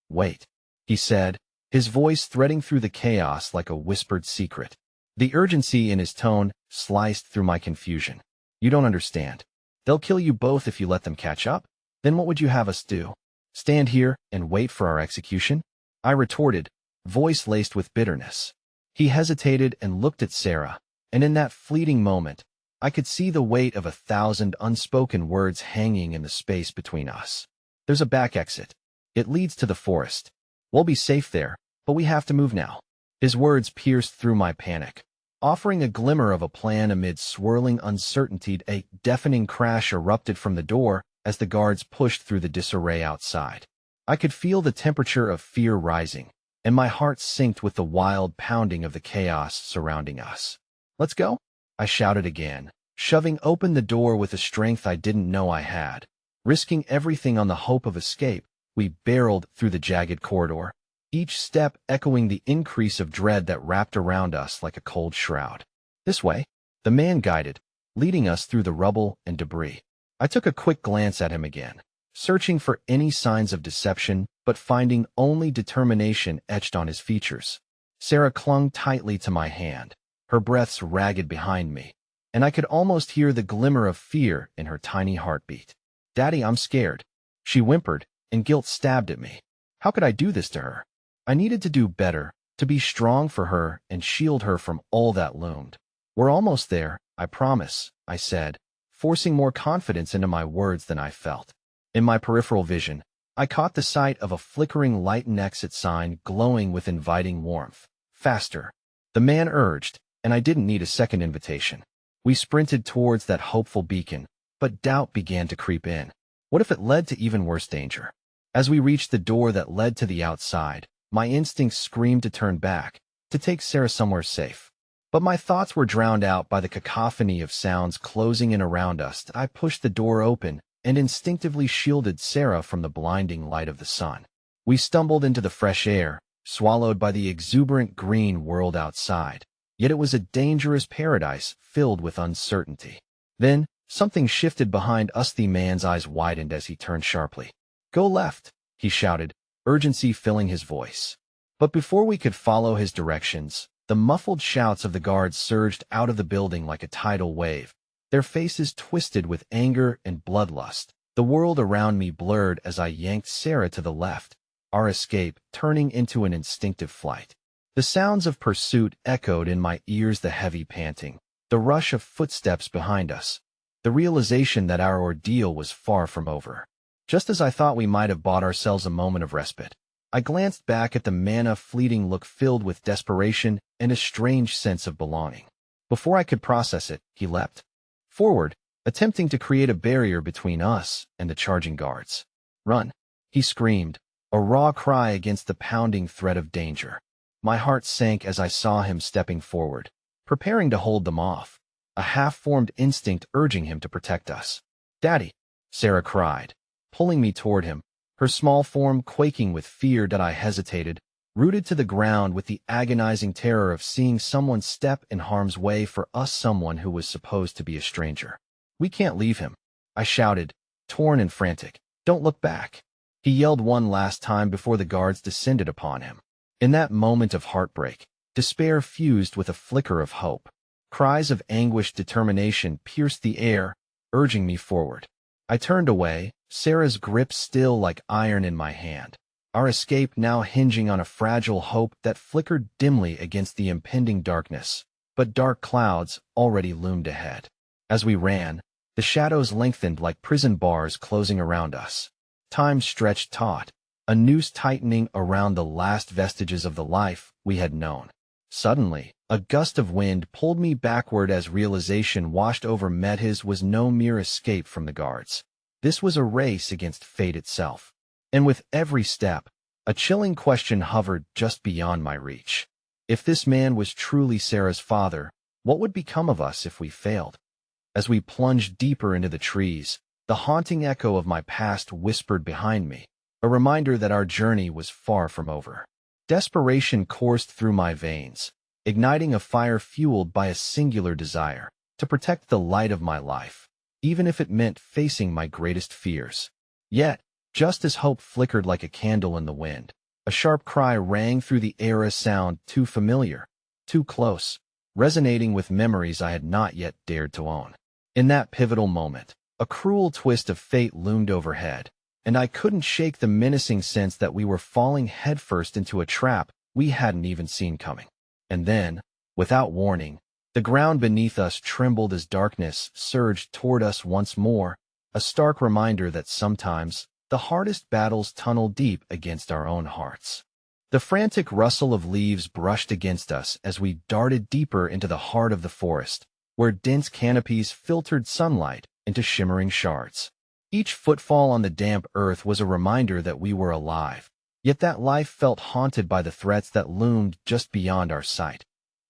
"Wait," he said, his voice threading through the chaos like a whispered secret. The urgency in his tone sliced through my confusion. "You don't understand. They'll kill you both if you let them catch up. Then what would you have us do? Stand here and wait for our execution?" I retorted, voice laced with bitterness. He hesitated and looked at Sarah, and in that fleeting moment, I could see the weight of 1,000 unspoken words hanging in the space between us. "There's a back exit. It leads to the forest. We'll be safe there, but we have to move now." His words pierced through my panic, offering a glimmer of a plan amid swirling uncertainty. A deafening crash erupted from the door, as the guards pushed through the disarray outside. I could feel the temperature of fear rising, and my heart synced with the wild pounding of the chaos surrounding us. "Let's go," I shouted again, shoving open the door with a strength I didn't know I had. Risking everything on the hope of escape, we barreled through the jagged corridor, each step echoing the increase of dread that wrapped around us like a cold shroud. "This way," the man guided, leading us through the rubble and debris. I took a quick glance at him again, searching for any signs of deception, but finding only determination etched on his features. Sarah clung tightly to my hand, her breaths ragged behind me, and I could almost hear the glimmer of fear in her tiny heartbeat. "Daddy, I'm scared," she whimpered, and guilt stabbed at me. How could I do this to her? I needed to do better, to be strong for her and shield her from all that loomed. "We're almost there, I promise," I said, forcing more confidence into my words than I felt. In my peripheral vision, I caught the sight of a flickering light and exit sign glowing with inviting warmth. "Faster," the man urged, and I didn't need a second invitation. We sprinted towards that hopeful beacon, but doubt began to creep in. What if it led to even worse danger? As we reached the door that led to the outside, my instincts screamed to turn back, to take Sarah somewhere safe. But my thoughts were drowned out by the cacophony of sounds closing in around us. I pushed the door open and instinctively shielded Sarah from the blinding light of the sun. We stumbled into the fresh air, swallowed by the exuberant green world outside. Yet it was a dangerous paradise filled with uncertainty. Then, something shifted behind us. The man's eyes widened as he turned sharply. "Go left," he shouted, urgency filling his voice. But before we could follow his directions, the muffled shouts of the guards surged out of the building like a tidal wave, their faces twisted with anger and bloodlust. The world around me blurred as I yanked Sarah to the left, our escape turning into an instinctive flight. The sounds of pursuit echoed in my ears, the heavy panting, the rush of footsteps behind us, the realization that our ordeal was far from over. Just as I thought we might have bought ourselves a moment of respite, I glanced back at the man, a fleeting look filled with desperation and a strange sense of belonging. Before I could process it, he leapt forward, attempting to create a barrier between us and the charging guards. "Run!" he screamed, a raw cry against the pounding threat of danger. My heart sank as I saw him stepping forward, preparing to hold them off, a half-formed instinct urging him to protect us. "Daddy!" Sarah cried, pulling me toward him, her small form quaking with fear. That I hesitated, rooted to the ground with the agonizing terror of seeing someone step in harm's way for us, someone who was supposed to be a stranger. "We can't leave him," I shouted, torn and frantic. "Don't look back," he yelled one last time before the guards descended upon him. In that moment of heartbreak, despair fused with a flicker of hope. Cries of anguished determination pierced the air, urging me forward. I turned away, Sarah's grip still like iron in my hand, our escape now hinging on a fragile hope that flickered dimly against the impending darkness. But dark clouds already loomed ahead. As we ran, the shadows lengthened like prison bars closing around us. Time stretched taut, a noose tightening around the last vestiges of the life we had known. Suddenly, a gust of wind pulled me backward as realization washed over me. His was no mere escape from the guards. This was a race against fate itself. And with every step, a chilling question hovered just beyond my reach. If this man was truly Sarah's father, what would become of us if we failed? As we plunged deeper into the trees, the haunting echo of my past whispered behind me, a reminder that our journey was far from over. Desperation coursed through my veins, igniting a fire fueled by a singular desire to protect the light of my life, even if it meant facing my greatest fears. Yet, just as hope flickered like a candle in the wind, a sharp cry rang through the air, a sound too familiar, too close, resonating with memories I had not yet dared to own. In that pivotal moment, a cruel twist of fate loomed overhead, and I couldn't shake the menacing sense that we were falling headfirst into a trap we hadn't even seen coming. And then, without warning, the ground beneath us trembled as darkness surged toward us once more, a stark reminder that sometimes the hardest battles tunnel deep against our own hearts. The frantic rustle of leaves brushed against us as we darted deeper into the heart of the forest, where dense canopies filtered sunlight into shimmering shards. Each footfall on the damp earth was a reminder that we were alive. Yet that life felt haunted by the threats that loomed just beyond our sight.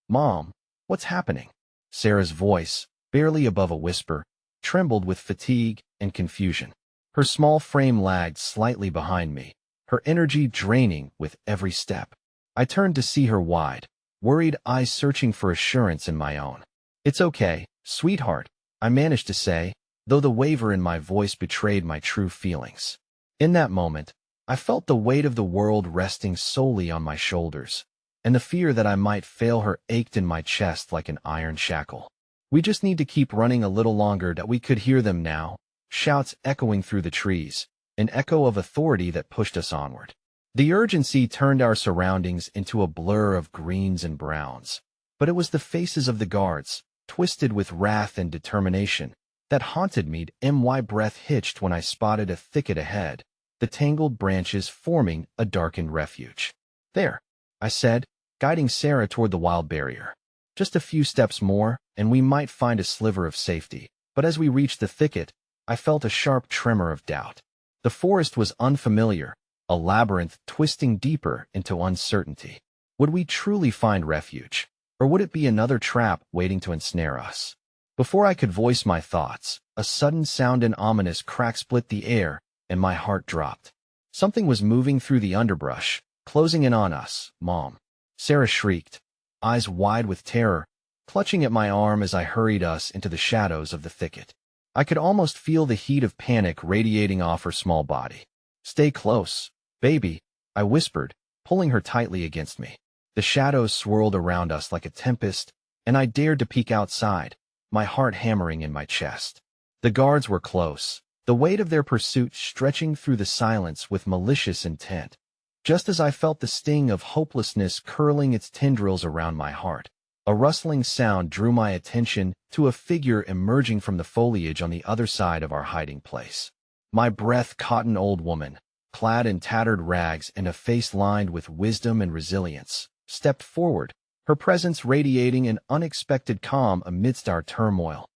"Mom, what's happening?" Sarah's voice, barely above a whisper, trembled with fatigue and confusion. Her small frame lagged slightly behind me, her energy draining with every step. I turned to see her wide, worried eyes searching for assurance in my own. "It's okay, sweetheart," I managed to say, though the waver in my voice betrayed my true feelings. In that moment, I felt the weight of the world resting solely on my shoulders, and the fear that I might fail her ached in my chest like an iron shackle. "We just need to keep running a little longer." That we could hear them now, shouts echoing through the trees, an echo of authority that pushed us onward. The urgency turned our surroundings into a blur of greens and browns, but it was the faces of the guards, twisted with wrath and determination, that haunted me. My breath hitched when I spotted a thicket ahead, the tangled branches forming a darkened refuge. "There," I said, guiding Sarah toward the wild barrier. "Just a few steps more, and we might find a sliver of safety." But as we reached the thicket, I felt a sharp tremor of doubt. The forest was unfamiliar, a labyrinth twisting deeper into uncertainty. Would we truly find refuge, or would it be another trap waiting to ensnare us? Before I could voice my thoughts, a sudden sound and ominous crack split the air, and my heart dropped. Something was moving through the underbrush, closing in on us. "Mom!" Sarah shrieked, eyes wide with terror, clutching at my arm as I hurried us into the shadows of the thicket. I could almost feel the heat of panic radiating off her small body. "Stay close, baby," I whispered, pulling her tightly against me. The shadows swirled around us like a tempest, and I dared to peek outside, my heart hammering in my chest. The guards were close, the weight of their pursuit stretching through the silence with malicious intent. Just as I felt the sting of hopelessness curling its tendrils around my heart, a rustling sound drew my attention to a figure emerging from the foliage on the other side of our hiding place. My breath caught an old woman, clad in tattered rags and a face lined with wisdom and resilience, stepped forward, her presence radiating an unexpected calm amidst our turmoil.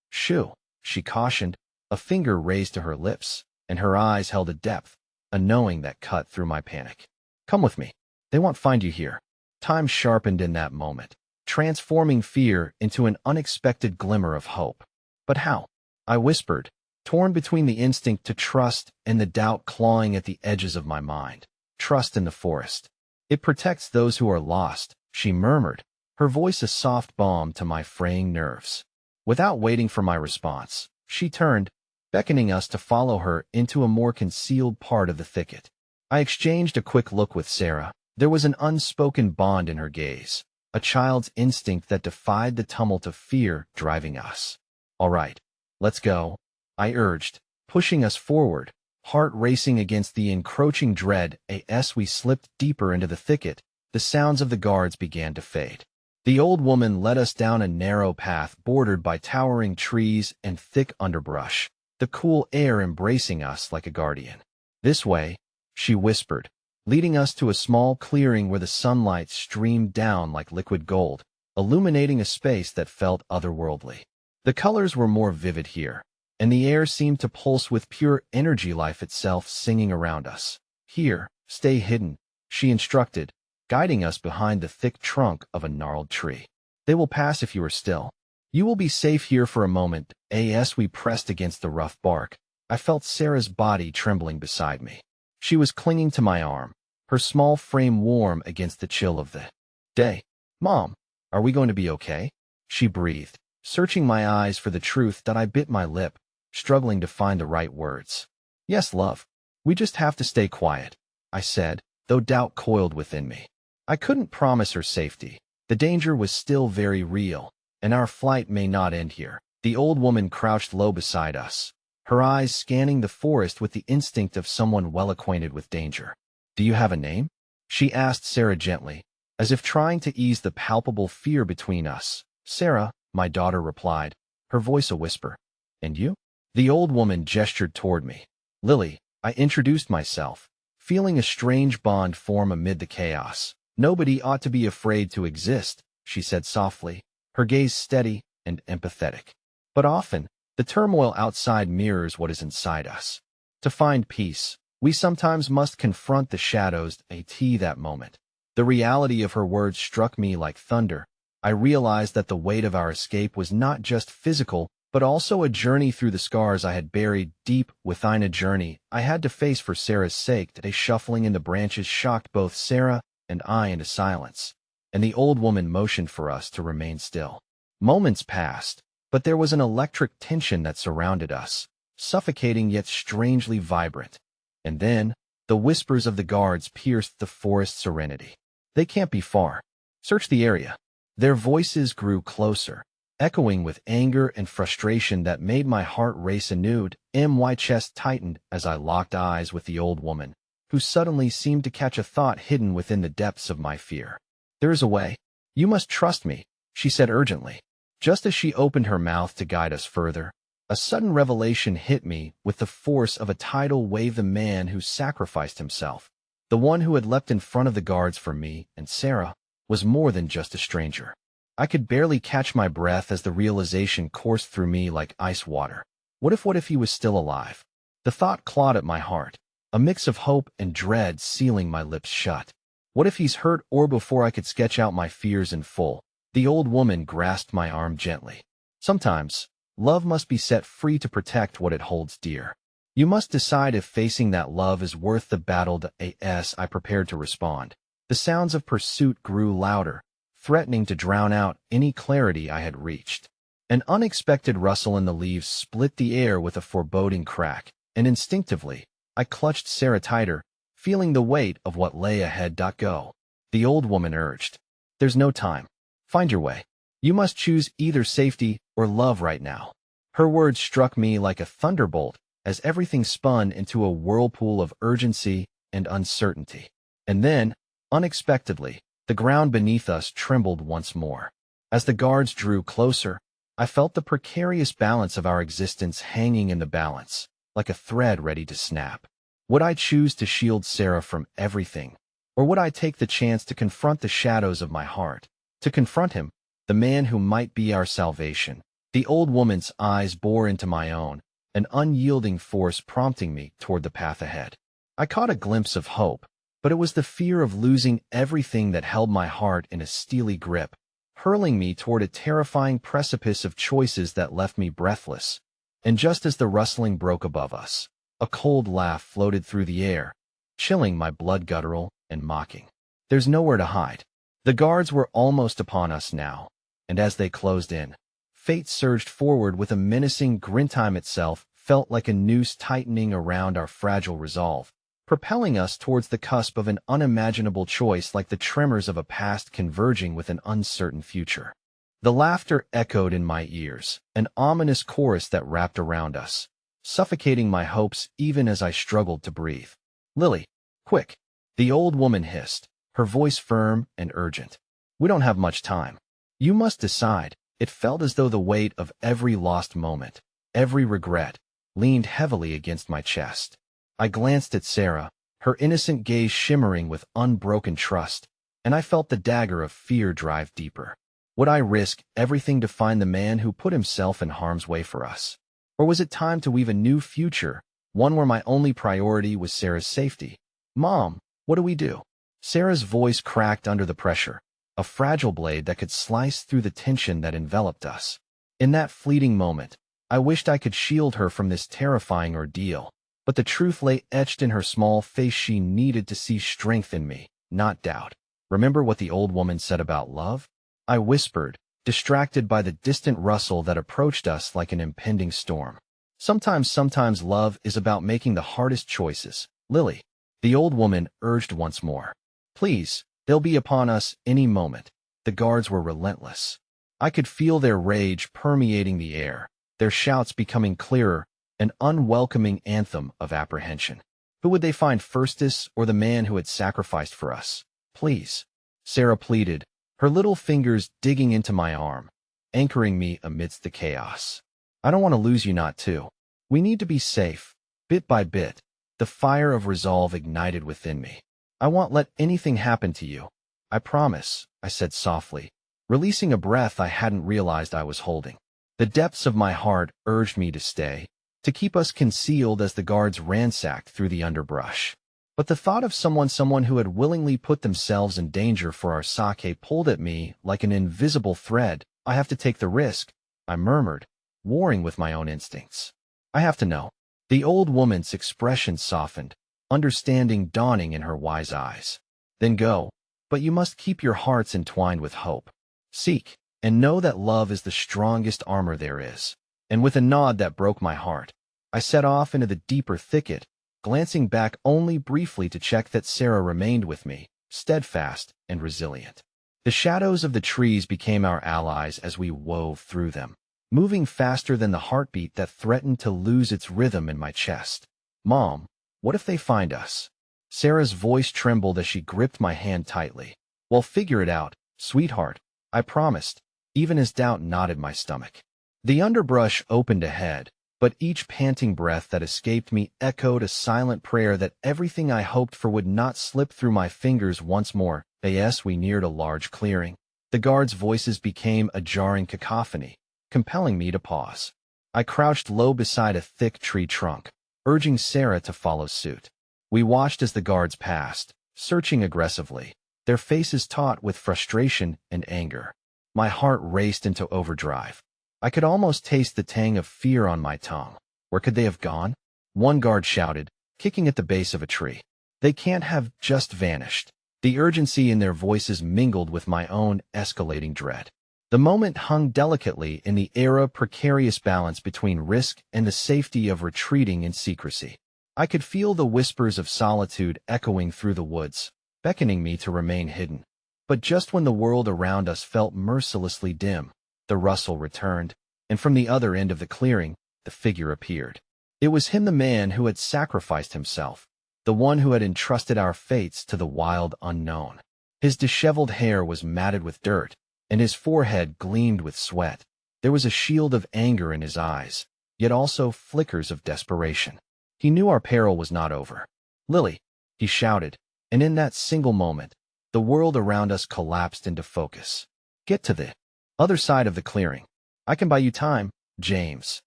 "Shoo," she cautioned, a finger raised to her lips, and her eyes held a depth, a knowing that cut through my panic. "Come with me. They won't find you here." Time sharpened in that moment, transforming fear into an unexpected glimmer of hope. "But how?" I whispered, torn between the instinct to trust and the doubt clawing at the edges of my mind. "Trust in the forest. It protects those who are lost," she murmured, her voice a soft balm to my fraying nerves. Without waiting for my response, she turned, beckoning us to follow her into a more concealed part of the thicket. I exchanged a quick look with Sarah. There was an unspoken bond in her gaze, a child's instinct that defied the tumult of fear driving us. "All right, let's go," I urged, pushing us forward, heart racing against the encroaching dread. As we slipped deeper into the thicket, the sounds of the guards began to fade. The old woman led us down a narrow path bordered by towering trees and thick underbrush, the cool air embracing us like a guardian. "This way," she whispered, leading us to a small clearing where the sunlight streamed down like liquid gold, illuminating a space that felt otherworldly. The colors were more vivid here, and the air seemed to pulse with pure energy, life itself singing around us. "Here, stay hidden," she instructed, guiding us behind the thick trunk of a gnarled tree. "They will pass if you are still. You will be safe here for a moment." As we pressed against the rough bark, I felt Sarah's body trembling beside me. She was clinging to my arm, her small frame warm against the chill of the day. "Mom, are we going to be okay?" she breathed, searching my eyes for the truth. That I bit my lip, struggling to find the right words. "Yes, love. We just have to stay quiet," I said, though doubt coiled within me. I couldn't promise her safety. The danger was still very real, and our flight may not end here. The old woman crouched low beside us, her eyes scanning the forest with the instinct of someone well acquainted with danger. "Do you have a name?" she asked Sarah gently, as if trying to ease the palpable fear between us. "Sarah," my daughter replied, her voice a whisper. "And you?" The old woman gestured toward me. "Lily," I introduced myself, feeling a strange bond form amid the chaos. "Nobody ought to be afraid to exist," she said softly, her gaze steady and empathetic. "But often, The turmoil outside mirrors what is inside us. To find peace, we sometimes must confront the shadows. That moment. The reality of her words struck me like thunder. I realized that the weight of our escape was not just physical, but also a journey through the scars I had buried deep within, a journey I had to face for Sarah's sake. A shuffling in the branches shocked both Sarah and I into silence, and the old woman motioned for us to remain still. Moments passed, but there was an electric tension that surrounded us, suffocating yet strangely vibrant. And then, the whispers of the guards pierced the forest serenity. "They can't be far. Search the area." Their voices grew closer, echoing with anger and frustration that made my heart race anew. My chest tightened as I locked eyes with the old woman, who suddenly seemed to catch a thought hidden within the depths of my fear. "There is a way. You must trust me," she said urgently. Just as she opened her mouth to guide us further, a sudden revelation hit me with the force of a tidal wave. The man who sacrificed himself, the one who had leapt in front of the guards for me and Sarah, was more than just a stranger. I could barely catch my breath as the realization coursed through me like ice water. What if he was still alive? The thought clawed at my heart, a mix of hope and dread sealing my lips shut. What if he's hurt? Or before I could sketch out my fears in full, the old woman grasped my arm gently. "Sometimes, love must be set free to protect what it holds dear. You must decide if facing that love is worth the battle." I prepared to respond. The sounds of pursuit grew louder, threatening to drown out any clarity I had reached. An unexpected rustle in the leaves split the air with a foreboding crack, and instinctively, I clutched Sarah tighter, feeling the weight of what lay ahead. "Go," the old woman urged. "There's no time. Find your way. You must choose either safety or love right now." Her words struck me like a thunderbolt as everything spun into a whirlpool of urgency and uncertainty. And then, unexpectedly, the ground beneath us trembled once more. As the guards drew closer, I felt the precarious balance of our existence hanging in the balance, like a thread ready to snap. Would I choose to shield Sarah from everything, or would I take the chance to confront the shadows of my heart? To confront him, the man who might be our salvation. The old woman's eyes bore into my own, an unyielding force prompting me toward the path ahead. I caught a glimpse of hope, but it was the fear of losing everything that held my heart in a steely grip, hurling me toward a terrifying precipice of choices that left me breathless. And just as the rustling broke above us, a cold laugh floated through the air, chilling my blood, guttural and mocking. "There's nowhere to hide." The guards were almost upon us now, and as they closed in, fate surged forward with a menacing grin. Time itself felt like a noose tightening around our fragile resolve, propelling us towards the cusp of an unimaginable choice, like the tremors of a past converging with an uncertain future. The laughter echoed in my ears, an ominous chorus that wrapped around us, suffocating my hopes even as I struggled to breathe. "Lily, quick!" the old woman hissed, her voice firm and urgent. "We don't have much time. You must decide." It felt as though the weight of every lost moment, every regret, leaned heavily against my chest. I glanced at Sarah, her innocent gaze shimmering with unbroken trust, and I felt the dagger of fear drive deeper. Would I risk everything to find the man who put himself in harm's way for us? Or was it time to weave a new future, one where my only priority was Sarah's safety? "Mom, what do we do?" Sarah's voice cracked under the pressure, a fragile blade that could slice through the tension that enveloped us. In that fleeting moment, I wished I could shield her from this terrifying ordeal, but the truth lay etched in her small face. She needed to see strength in me, not doubt. "Remember what the old woman said about love?" I whispered, distracted by the distant rustle that approached us like an impending storm. Sometimes love is about making the hardest choices, Lily," the old woman urged once more. "Please, they'll be upon us any moment." The guards were relentless. I could feel their rage permeating the air, their shouts becoming clearer, an unwelcoming anthem of apprehension. Who would they find first, us or the man who had sacrificed for us? "Please," Sarah pleaded, her little fingers digging into my arm, anchoring me amidst the chaos. "I don't want to lose you, not too. We need to be safe." Bit by bit, the fire of resolve ignited within me. "I won't let anything happen to you. I promise," I said softly, releasing a breath I hadn't realized I was holding. The depths of my heart urged me to stay, to keep us concealed as the guards ransacked through the underbrush. But the thought of someone who had willingly put themselves in danger for our sake pulled at me like an invisible thread. I have to take the risk, I murmured, warring with my own instincts. I have to know. The old woman's expression softened, understanding dawning in her wise eyes. Then go, but you must keep your hearts entwined with hope. Seek, and know that love is the strongest armor there is. And with a nod that broke my heart, I set off into the deeper thicket, glancing back only briefly to check that Sarah remained with me, steadfast and resilient. The shadows of the trees became our allies as we wove through them, moving faster than the heartbeat that threatened to lose its rhythm in my chest. Mom, what if they find us? Sarah's voice trembled as she gripped my hand tightly. Well, figure it out, sweetheart, I promised, even as doubt knotted my stomach. The underbrush opened ahead, but each panting breath that escaped me echoed a silent prayer that everything I hoped for would not slip through my fingers once more. As we neared a large clearing, the guards' voices became a jarring cacophony, compelling me to pause. I crouched low beside a thick tree trunk, urging Sarah to follow suit. We watched as the guards passed, searching aggressively, their faces taut with frustration and anger. My heart raced into overdrive. I could almost taste the tang of fear on my tongue. Where could they have gone? One guard shouted, kicking at the base of a tree. They can't have just vanished. The urgency in their voices mingled with my own escalating dread. The moment hung delicately in the air, a precarious balance between risk and the safety of retreating in secrecy. I could feel the whispers of solitude echoing through the woods, beckoning me to remain hidden. But just when the world around us felt mercilessly dim, the rustle returned, and from the other end of the clearing, the figure appeared. It was him, the man who had sacrificed himself, the one who had entrusted our fates to the wild unknown. His disheveled hair was matted with dirt, and his forehead gleamed with sweat. There was a shield of anger in his eyes, yet also flickers of desperation. He knew our peril was not over. Lily, he shouted, and in that single moment, the world around us collapsed into focus. Get to the other side of the clearing. I can buy you time, James.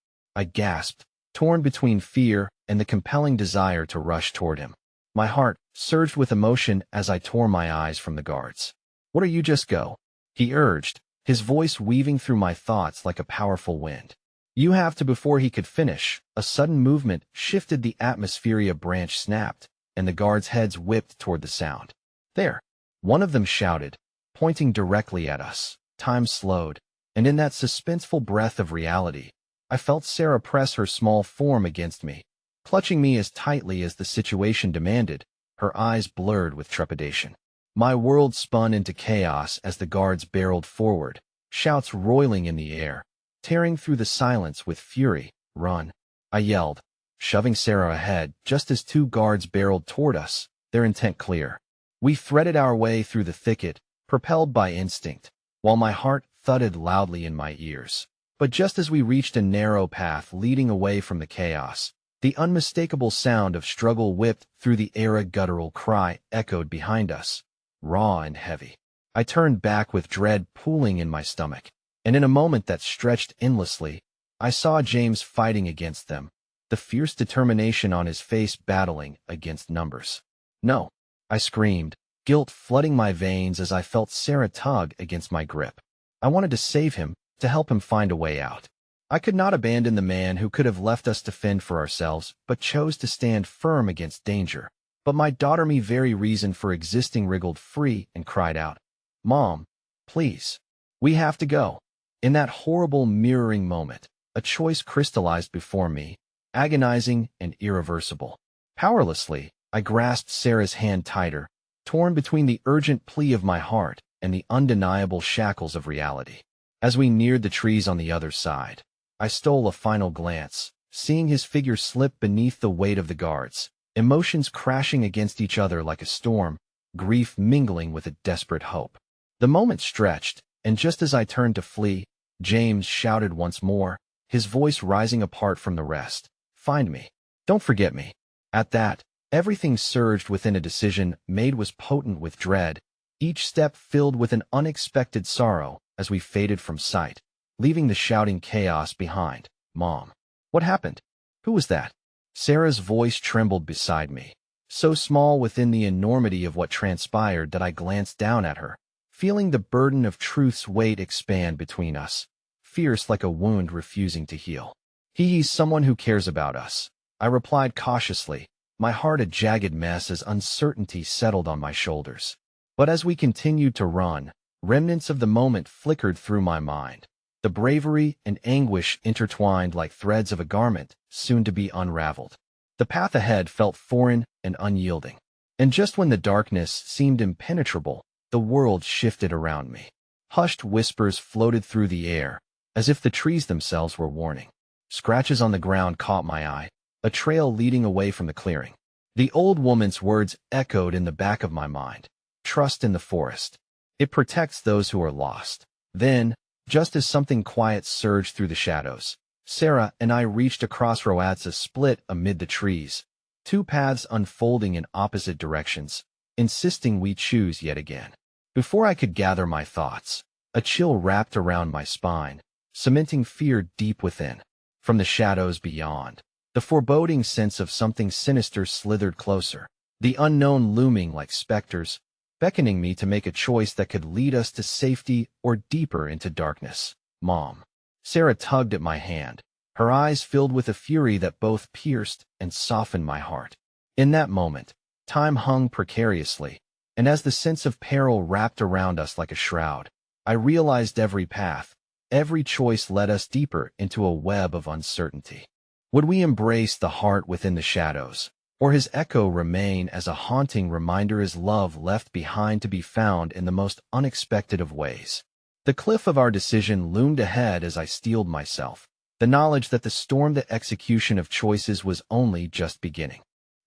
I gasped, torn between fear and the compelling desire to rush toward him. My heart surged with emotion as I tore my eyes from the guards. What are you, just go? He urged, his voice weaving through my thoughts like a powerful wind. You have to. Before he could finish, a sudden movement shifted the atmosphere. A branch snapped, and the guards' heads whipped toward the sound. There, one of them shouted, pointing directly at us. Time slowed, and in that suspenseful breath of reality, I felt Sarah press her small form against me, clutching me as tightly as the situation demanded, her eyes blurred with trepidation. My world spun into chaos as the guards barreled forward, shouts roiling in the air, tearing through the silence with fury. Run, I yelled, shoving Sarah ahead just as two guards barreled toward us, their intent clear. We threaded our way through the thicket, propelled by instinct, while my heart thudded loudly in my ears. But just as we reached a narrow path leading away from the chaos, the unmistakable sound of struggle whipped through the air. A guttural cry echoed behind us, raw and heavy. I turned back with dread pooling in my stomach, and in a moment that stretched endlessly, I saw James fighting against them, the fierce determination on his face battling against numbers. No, I screamed, guilt flooding my veins as I felt Sarah tug against my grip. I wanted to save him, to help him find a way out. I could not abandon the man who could have left us to fend for ourselves, but chose to stand firm against danger. But my daughter, me very reason for existing, wriggled free and cried out, Mom, please, we have to go. In that horrible mirroring moment, a choice crystallized before me, agonizing and irreversible. Powerlessly, I grasped Sarah's hand tighter, torn between the urgent plea of my heart and the undeniable shackles of reality. As we neared the trees on the other side, I stole a final glance, seeing his figure slip beneath the weight of the guards, emotions crashing against each other like a storm, grief mingling with a desperate hope. The moment stretched, and just as I turned to flee, James shouted once more, his voice rising apart from the rest, Find me. Don't forget me. At that, everything surged within. A decision made was potent with dread, each step filled with an unexpected sorrow as we faded from sight. leaving the shouting chaos behind. Mom. What happened? Who was that? Sarah's voice trembled beside me, so small within the enormity of what transpired that I glanced down at her, feeling the burden of truth's weight expand between us, fierce like a wound refusing to heal. He's someone who cares about us, I replied cautiously, my heart a jagged mess as uncertainty settled on my shoulders. But as we continued to run, remnants of the moment flickered through my mind. The bravery and anguish intertwined like threads of a garment, soon to be unraveled. The path ahead felt foreign and unyielding. And just when the darkness seemed impenetrable, the world shifted around me. Hushed whispers floated through the air, as if the trees themselves were warning. Scratches on the ground caught my eye, a trail leading away from the clearing. The old woman's words echoed in the back of my mind. Trust in the forest. It protects those who are lost. Then, just as something quiet surged through the shadows, Sarah and I reached a crossroads, a split amid the trees, two paths unfolding in opposite directions, insisting we choose yet again. Before I could gather my thoughts, a chill wrapped around my spine, cementing fear deep within. From the shadows beyond, the foreboding sense of something sinister slithered closer, the unknown looming like specters, beckoning me to make a choice that could lead us to safety or deeper into darkness. Mom. Sarah tugged at my hand, her eyes filled with a fury that both pierced and softened my heart. In that moment, time hung precariously, and as the sense of peril wrapped around us like a shroud, I realized every path, every choice led us deeper into a web of uncertainty. Would we embrace the heart within the shadows, or his echo remain as a haunting reminder as love left behind to be found in the most unexpected of ways? The cliff of our decision loomed ahead as I steeled myself, the knowledge that the storm, the execution of choices, was only just beginning.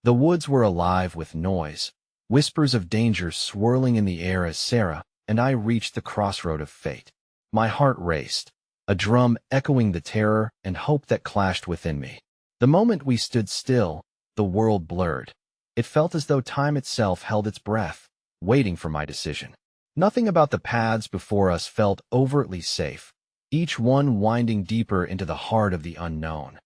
The woods were alive with noise, whispers of danger swirling in the air as Sarah and I reached the crossroad of fate. My heart raced, a drum echoing the terror and hope that clashed within me. The moment we stood still, the world blurred. It felt as though time itself held its breath, waiting for my decision. Nothing about the paths before us felt overtly safe, each one winding deeper into the heart of the unknown.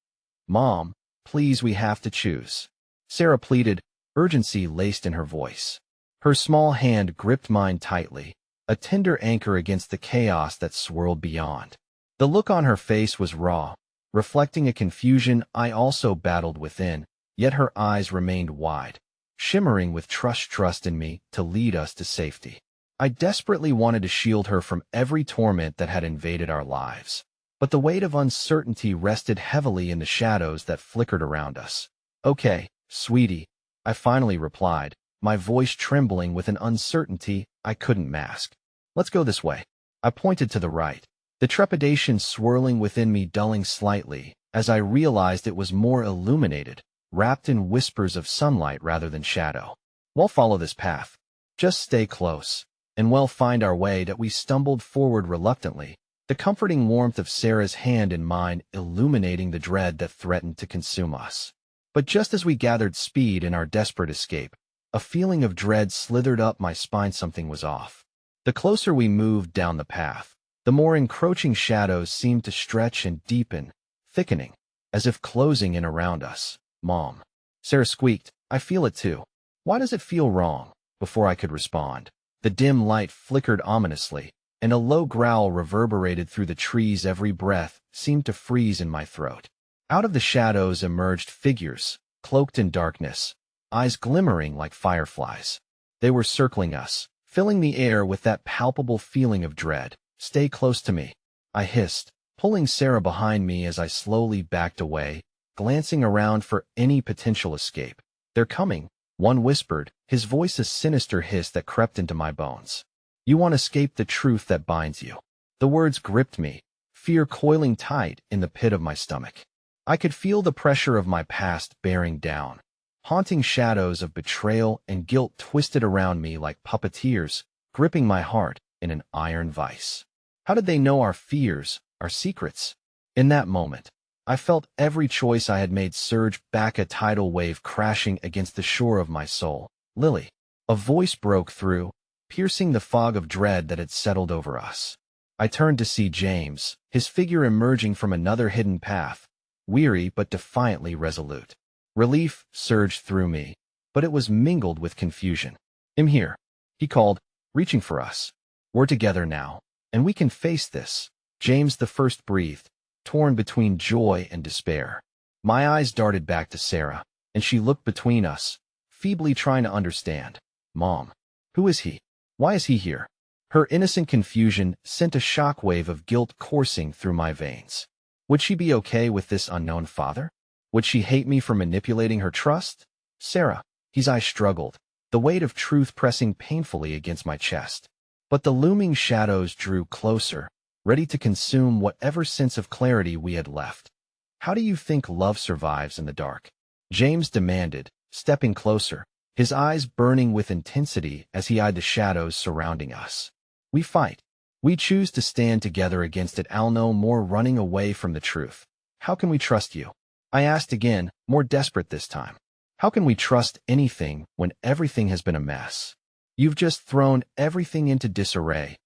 Mom, please, we have to choose. Sarah pleaded, urgency laced in her voice. Her small hand gripped mine tightly, a tender anchor against the chaos that swirled beyond. The look on her face was raw, reflecting a confusion I also battled within, yet her eyes remained wide, shimmering with trust in me to lead us to safety. I desperately wanted to shield her from every torment that had invaded our lives, but the weight of uncertainty rested heavily in the shadows that flickered around us. Okay, sweetie, I finally replied, my voice trembling with an uncertainty I couldn't mask. Let's go this way. I pointed to the right, the trepidation swirling within me dulling slightly as I realized it was more illuminated, wrapped in whispers of sunlight rather than shadow. We'll follow this path. Just stay close, and we'll find our way. That we stumbled forward reluctantly, the comforting warmth of Sarah's hand in mine illuminating the dread that threatened to consume us. But just as we gathered speed in our desperate escape, a feeling of dread slithered up my spine. Something was off. The closer we moved down the path, the more encroaching shadows seemed to stretch and deepen, thickening, as if closing in around us. Mom. Sarah squeaked, I feel it too. Why does it feel wrong? Before I could respond, the dim light flickered ominously, and a low growl reverberated through the trees. Every breath seemed to freeze in my throat. Out of the shadows emerged figures, cloaked in darkness, eyes glimmering like fireflies. They were circling us, filling the air with that palpable feeling of dread. Stay close to me, I hissed, pulling Sarah behind me as I slowly backed away, glancing around for any potential escape. They're coming, one whispered, his voice a sinister hiss that crept into my bones. You won't escape the truth that binds you. The words gripped me, fear coiling tight in the pit of my stomach. I could feel the pressure of my past bearing down. Haunting shadows of betrayal and guilt twisted around me like puppeteers, gripping my heart in an iron vice. How did they know our fears, our secrets? In that moment, I felt every choice I had made surge back, a tidal wave crashing against the shore of my soul. Lily. A voice broke through, piercing the fog of dread that had settled over us. I turned to see James, his figure emerging from another hidden path, weary but defiantly resolute. Relief surged through me, but it was mingled with confusion. "I'm here," he called, reaching for us. "We're together now, and we can face this." James the first breathed, torn between joy and despair. My eyes darted back to Sarah, and she looked between us, feebly trying to understand. "Mom, who is he? Why is he here?" Her innocent confusion sent a shockwave of guilt coursing through my veins. Would she be okay with this unknown father? Would she hate me for manipulating her trust? "Sarah," his eyes struggled, the weight of truth pressing painfully against my chest. But the looming shadows drew closer, ready to consume whatever sense of clarity we had left. "How do you think love survives in the dark?" James demanded, stepping closer, his eyes burning with intensity as he eyed the shadows surrounding us. "We fight. We choose to stand together against it, no more running away from the truth." "How can we trust you?" I asked again, more desperate this time. "How can we trust anything when everything has been a mess? You've just thrown everything into disarray."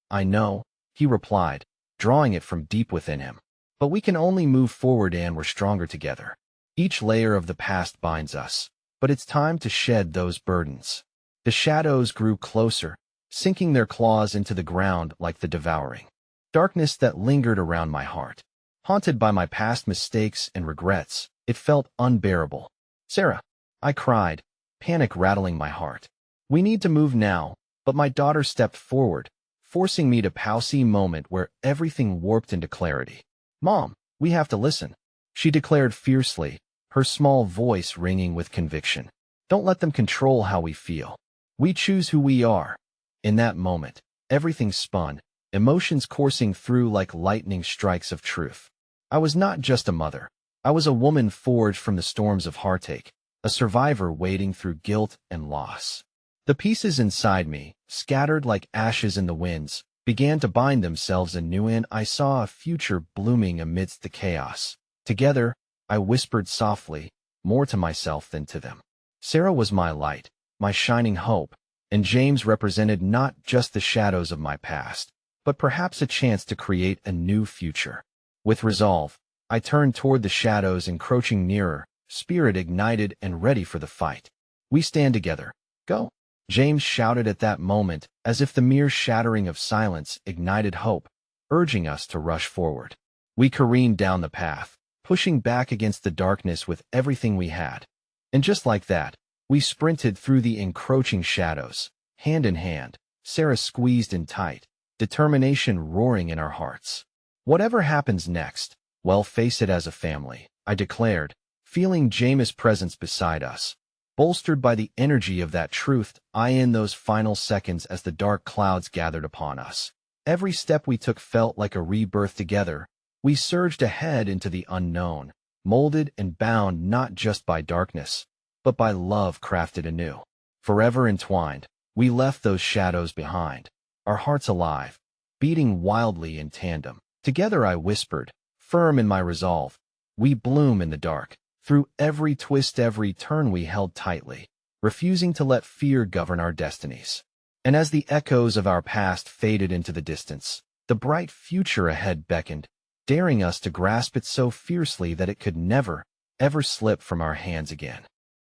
"I know," he replied, drawing it from deep within him. "But we can only move forward, and we're stronger together. Each layer of the past binds us, but it's time to shed those burdens." The shadows grew closer, sinking their claws into the ground like the devouring darkness that lingered around my heart. Haunted by my past mistakes and regrets, it felt unbearable. "Sarah," I cried, panic rattling my heart. "We need to move now," but my daughter stepped forward, forcing me to pause a moment where everything warped into clarity. "Mom, we have to listen," she declared fiercely, her small voice ringing with conviction. "Don't let them control how we feel. We choose who we are." In that moment, everything spun, emotions coursing through like lightning strikes of truth. I was not just a mother. I was a woman forged from the storms of heartache, a survivor wading through guilt and loss. The pieces inside me, scattered like ashes in the winds, began to bind themselves anew, and I saw a future blooming amidst the chaos. Together, I whispered softly, more to myself than to them. Sarah was my light, my shining hope, and James represented not just the shadows of my past, but perhaps a chance to create a new future. With resolve, I turned toward the shadows encroaching nearer, spirit ignited and ready for the fight. "We stand together. Go!" James shouted at that moment, as if the mere shattering of silence ignited hope, urging us to rush forward. We careened down the path, pushing back against the darkness with everything we had. And just like that, we sprinted through the encroaching shadows, hand in hand, Sarah squeezed in tight, determination roaring in our hearts. "Whatever happens next, we'll face it as a family," I declared, feeling James' presence beside us. Bolstered by the energy of that truth, in those final seconds as the dark clouds gathered upon us. Every step we took felt like a rebirth together. We surged ahead into the unknown, molded and bound not just by darkness, but by love crafted anew. Forever entwined, we left those shadows behind, our hearts alive, beating wildly in tandem. Together, I whispered, firm in my resolve, we bloom in the dark. Through every twist, every turn, we held tightly, refusing to let fear govern our destinies. And as the echoes of our past faded into the distance, the bright future ahead beckoned, daring us to grasp it so fiercely that it could never, ever slip from our hands again.